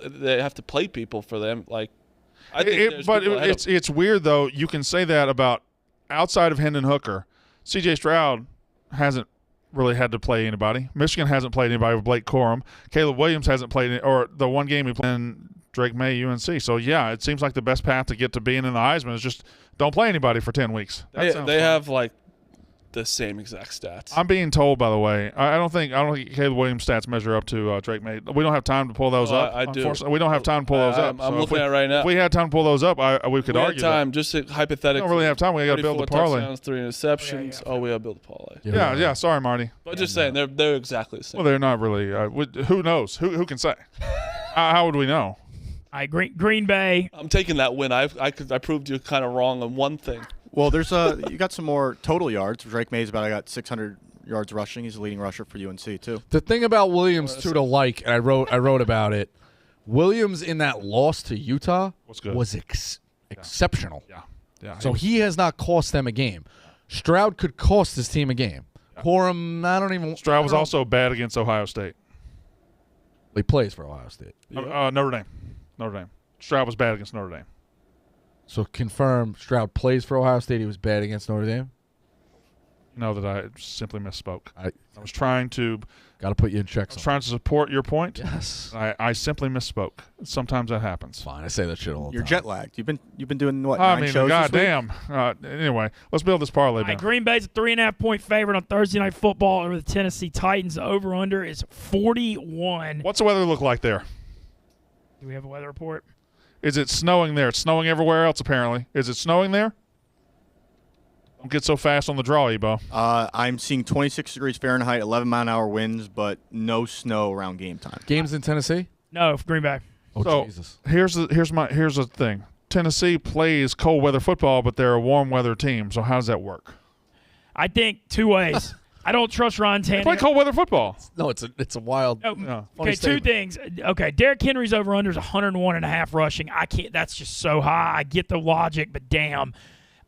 they have to play people for them, like I think. It's weird though. You can say that about outside of Hendon Hooker, C.J. Stroud hasn't really had to play anybody. Michigan hasn't played anybody with Blake Corum. Caleb Williams hasn't played, or the one game he played in Drake May, UNC. So yeah, it seems like the best path to get to being in the Heisman is just don't play anybody for 10 weeks. They have like the same exact stats. I'm being told, by the way, I don't think Caleb Williams' stats measure up to Drake May. We don't have time to pull those up. I do. We don't have time to pull those up. I'm looking at it right now. If we had time to pull those up, we could argue. Time, just hypothetically. We don't really have time. We got to build the parlay. Touchdowns, 3 interceptions. Oh, we got to build the parlay. Yeah. Sorry, Marty. But just saying, they're exactly the same. Well, they're not really. Who knows? Who can say? How would we know? Green Bay. I'm taking that win. I proved you kind of wrong on one thing. Well, there's you got some more total yards. Drake May's got 600 yards rushing. He's the leading rusher for UNC too. The thing about Williams too to like, and I wrote about it. Williams in that loss to Utah was exceptional. Yeah. So he has not cost them a game. Stroud could cost his team a game. Yeah. Corum, Stroud was also bad against Ohio State. He plays for Ohio State. Notre Dame. Stroud was bad against Notre Dame. So confirm Stroud plays for Ohio State. He was bad against Notre Dame? No, that I simply misspoke. I was trying to... Got to put you in check. I was trying to support your point. Yes. I simply misspoke. Sometimes that happens. Fine. I say that shit all the time. You're jet lagged. You've been doing what, 9 shows goddamn. Anyway, let's build this parlay down. Green Bay's a 3.5-point favorite on Thursday Night Football over the Tennessee Titans. The over-under is 41. What's the weather look like there? Do we have a weather report? Is it snowing there? It's snowing everywhere else, apparently. Is it snowing there? Don't get so fast on the draw, Ebo. I'm seeing 26 degrees Fahrenheit, 11-mile-an-hour winds, but no snow around game time. Games in Tennessee? No, Green Bay. Oh, so Jesus. Here's the thing. Tennessee plays cold weather football, but they're a warm weather team. So how does that work? I think 2 ways. I don't trust Ron Tannehill. They play cold weather football. No, it's a wild. Okay, 2 things. Okay, Derrick Henry's over/under is 101.5 rushing. I can't. That's just so high. I get the logic, but damn,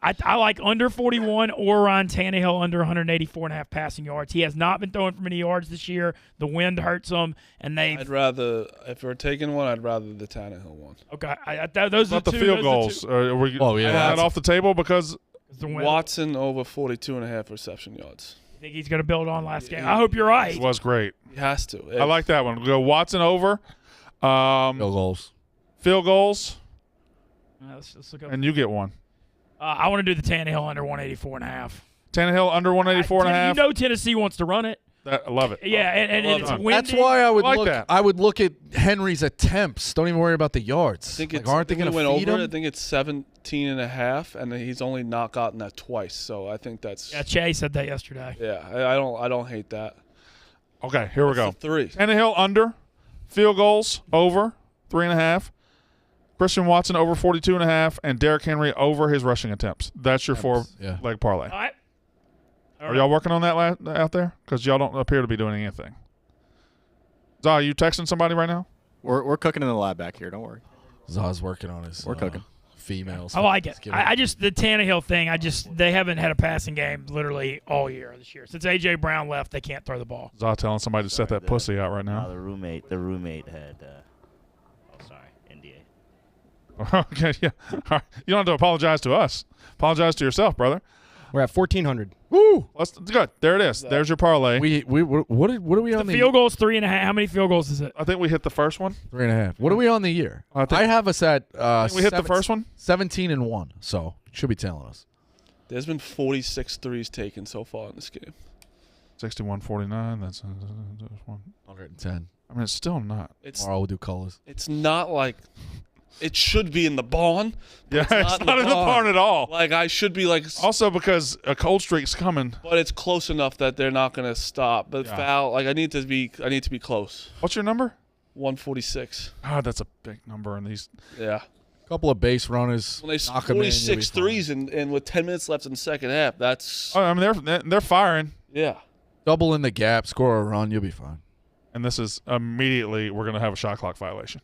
I like under 41 or Ron Tannehill under 184.5 passing yards. He has not been throwing for many yards this year. The wind hurts him, and I'd rather, if we're taking one, I'd rather the Tannehill one. Okay, those are the two. Field goals. Are we that off the table because Watson over 42.5 reception yards. You think he's going to build on last game? I hope you're right. It was great. He has to. I like that one. We'll go Watson over. Field goals. Field goals. Let's look up. And you get one. I want to do the Tannehill under 184.5. Tannehill under 184.5. You know Tennessee wants to run it. I love it. Yeah, and it's windy. That's why I would like look. that. I would look at Henry's attempts. Don't even worry about the yards. I think like, it's, aren't they going to feed him? I think it's 17.5, and he's only not gotten that twice. So I think that's. Yeah, Che said that yesterday. Yeah, I don't hate that. Okay, here we go. That's the 3. Tannehill under. Field goals over 3.5. Christian Watson over 42.5, and Derrick Henry over his rushing attempts. That's your four-leg parlay. All right. Are y'all working on that out there? Because y'all don't appear to be doing anything. Zah, are you texting somebody right now? We're cooking in the lab back here. Don't worry. Zah's working on his. We're cooking. Females. I like it. I just the Tannehill thing. they haven't had a passing game literally all year this year. Since A.J. Brown left, they can't throw the ball. Zah telling somebody to set that pussy out right now. The roommate had. NDA. Okay, yeah. All right. You don't have to apologize to us. Apologize to yourself, brother. We're at 1,400. Woo! Good. There it is. There's your parlay. What are we on the field goals 3.5. How many field goals is it? I think we hit the first one. 3.5. What are we on the year? I have us at. We hit the first one. 17-1. So should be telling us. There's been 46 threes taken so far in this game. 61-49. That's 110. I mean, it's still not. Tomorrow we'll do colors. It's not like it should be in the barn. Yeah, it's not in the barn at all. Like I should be like. Also because a cold streak's coming. But it's close enough that they're not going to stop. But foul, like I need to be close. What's your number? 146. God, that's a big number in these. Yeah. A couple of base runners. When they 46 threes and with 10 minutes left in the second half, that's. Oh, I mean they're firing. Yeah. Double in the gap, score a run, you'll be fine. And this is immediately we're going to have a shot clock violation.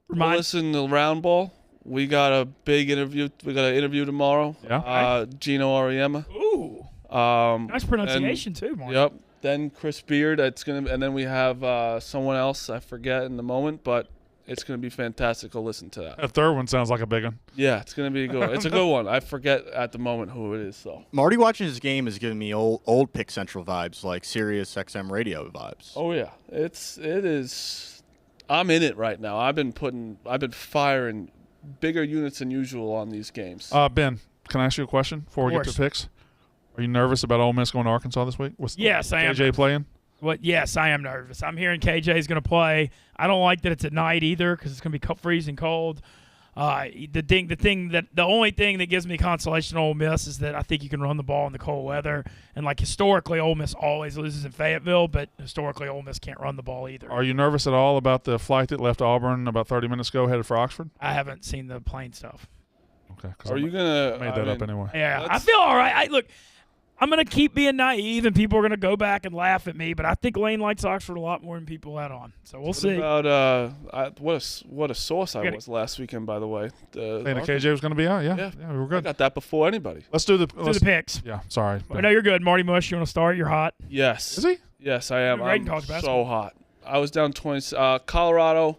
Listen, the round ball. We got a big interview. We got an interview tomorrow. Yeah. Gino Auriemma. Ooh. Nice pronunciation too, Mark. Yep. Then Chris Beard. And then we have someone else. I forget in the moment, but it's gonna be fantastic. Go listen to that. A third one sounds like a big one. Yeah, it's gonna be good. It's a good one. I forget at the moment who it is. So Marty watching his game is giving me old Pick Central vibes, like Sirius XM radio vibes. Oh yeah, it is. I'm in it right now. I've been firing bigger units than usual on these games. Ben, can I ask you a question before we get to picks? Are you nervous about Ole Miss going to Arkansas this week? Yes, I am. KJ playing? Yes, I am nervous. I'm hearing KJ is going to play. I don't like that it's at night either because it's going to be freezing cold. The only thing that gives me consolation on Ole Miss is that I think you can run the ball in the cold weather. And like historically, Ole Miss always loses in Fayetteville, but historically, Ole Miss can't run the ball either. Are you nervous at all about the flight that left Auburn about 30 minutes ago headed for Oxford? I haven't seen the plane stuff. Okay. Are you gonna made that up anyway? Yeah, I feel all right. Look, I'm going to keep being naive, and people are going to go back and laugh at me, but I think Lane likes Oxford a lot more than people let on. So we'll see. About what a source I was last weekend, by the way. Saying that KJ was going to be out? Yeah, we were good. I got that before anybody. Let's do the picks. Yeah, sorry. I know you're good. Marty Mush, you want to start? You're hot. Yes. Is he? Yes, I am. I'm so hot. I was down 20. Colorado,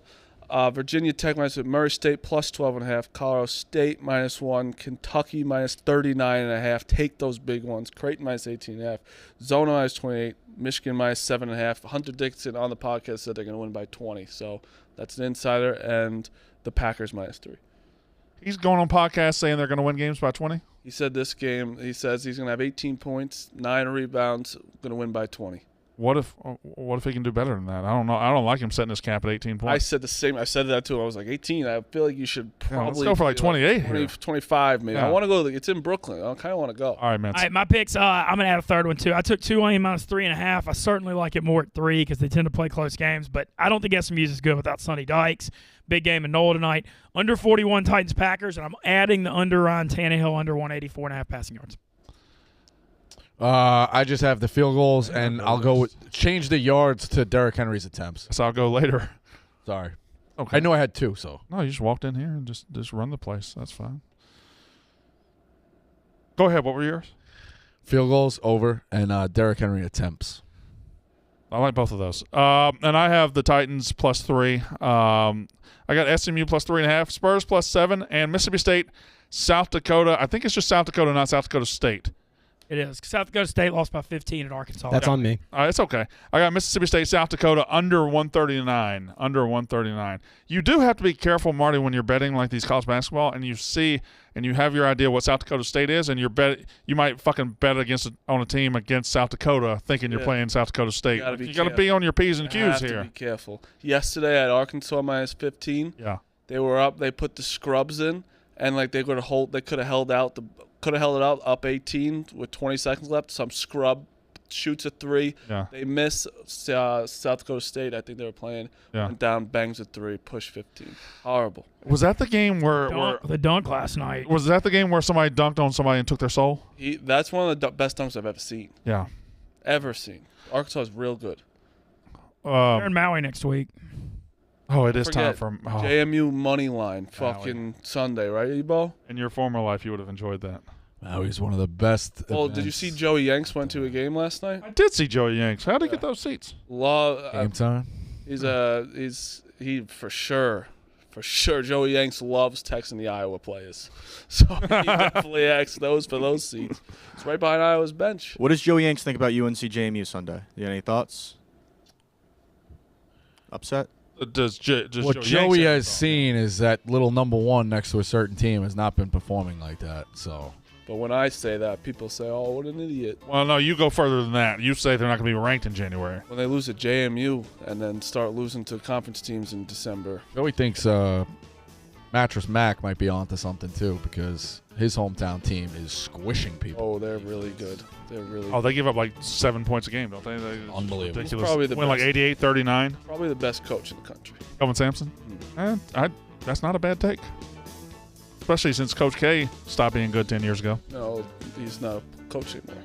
Virginia Tech minus Murray State plus 12.5. Colorado State -1. Kentucky minus 39.5. Take those big ones. Creighton minus 18.5. Zona minus 28. Michigan minus 7.5. Hunter Dixon on the podcast said they're going to win by 20. So that's an insider. And the Packers -3. He's going on podcast saying they're going to win games by 20? He said this game, he says he's going to have 18 points, 9 rebounds, going to win by 20. What if he can do better than that? I don't know. I don't like him setting his cap at 18 points. I said the same. I said that to him. I was like, 18. I feel like you should probably let's go for like 28 20, 25 maybe. Yeah. I want to go. It's in Brooklyn. I kind of want to go. All right, man. All right, my picks. I'm going to add a third one, too. I took Tulane minus 3.5. I certainly like it more at 3 because they tend to play close games, but I don't think SMU is good without Sonny Dykes. Big game in Nola tonight. Under 41 Titans-Packers, and I'm adding the under Ryan Tannehill under 184.5 passing yards. I just have the field goals, and I'll go with change the yards to Derrick Henry's attempts. So I'll go later. Sorry. Okay. I know I had 2, so. No, you just walked in here and just run the place. That's fine. Go ahead. What were yours? Field goals over and Derrick Henry attempts. I like both of those. And I have the Titans +3. I got SMU +3.5, Spurs +7, and Mississippi State, South Dakota. I think it's just South Dakota, not South Dakota State. It is. South Dakota State lost by 15 at Arkansas. That's on me. It's okay. I got Mississippi State, South Dakota under 139. Under 139. You do have to be careful, Marty, when you're betting like these college basketball, and you see and you have your idea what South Dakota State is, and you might fucking bet on a team against South Dakota, thinking you're playing South Dakota State. You got to be on your P's and Q's here. You have to be careful. Yesterday at Arkansas minus 15. Yeah. They were up. They put the scrubs in, and like they could have held it out up 18 with 20 seconds left. Some scrub shoots a 3. Yeah. They miss South Dakota State. I think they were playing. Yeah. Went down, bangs a 3, push 15. Horrible. Was that the game where the dunk last night? Was that the game where somebody dunked on somebody and took their soul? That's one of the best dunks I've ever seen. Yeah. Ever seen. Arkansas is real good. They're in Maui next week. Oh, it is time for JMU money line, fucking Sunday, right, Ebo? In your former life, you would have enjoyed that. Maui's one of the best. Well, events. did you see Joey Yanks went to a game last night? I did see Joey Yanks. How did he get those seats? Game time? He for sure. Joey Yanks loves texting the Iowa players, so he definitely asked those for those seats. It's right behind Iowa's bench. What does Joey Yanks think about UNC JMU Sunday? You got any thoughts? Upset? What Joey has seen is that little number 1 next to a certain team has not been performing like that. So, but when I say that, people say, "Oh, what an idiot!" Well, no, you go further than that. You say they're not going to be ranked in January. When they lose at JMU and then start losing to conference teams in December, Joey thinks Mattress Mac might be onto something too, because his hometown team is squishing people. Oh, they're really good. They give up like 7 points a game, don't they? Unbelievable. Ridiculous. Probably the win like best. 88-39. Probably the best coach in the country. Kelvin Sampson? That's not a bad take. Especially since Coach K stopped being good 10 years ago. No, he's not a coach anymore.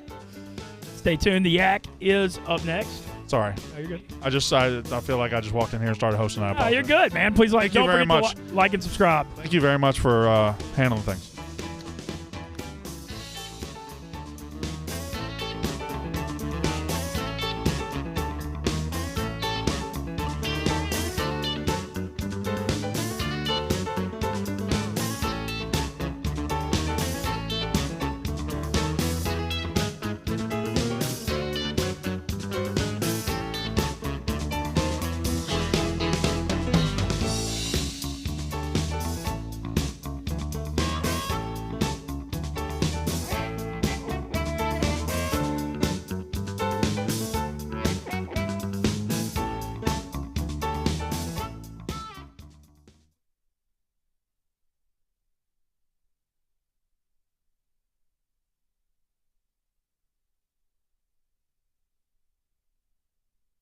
Stay tuned. The Yak is up next. Sorry. Oh, you're good. I feel like I just walked in here and started hosting. I apologize. You're good, man. Please Thank you don't very forget much. to like and subscribe. Thank you very much for handling things.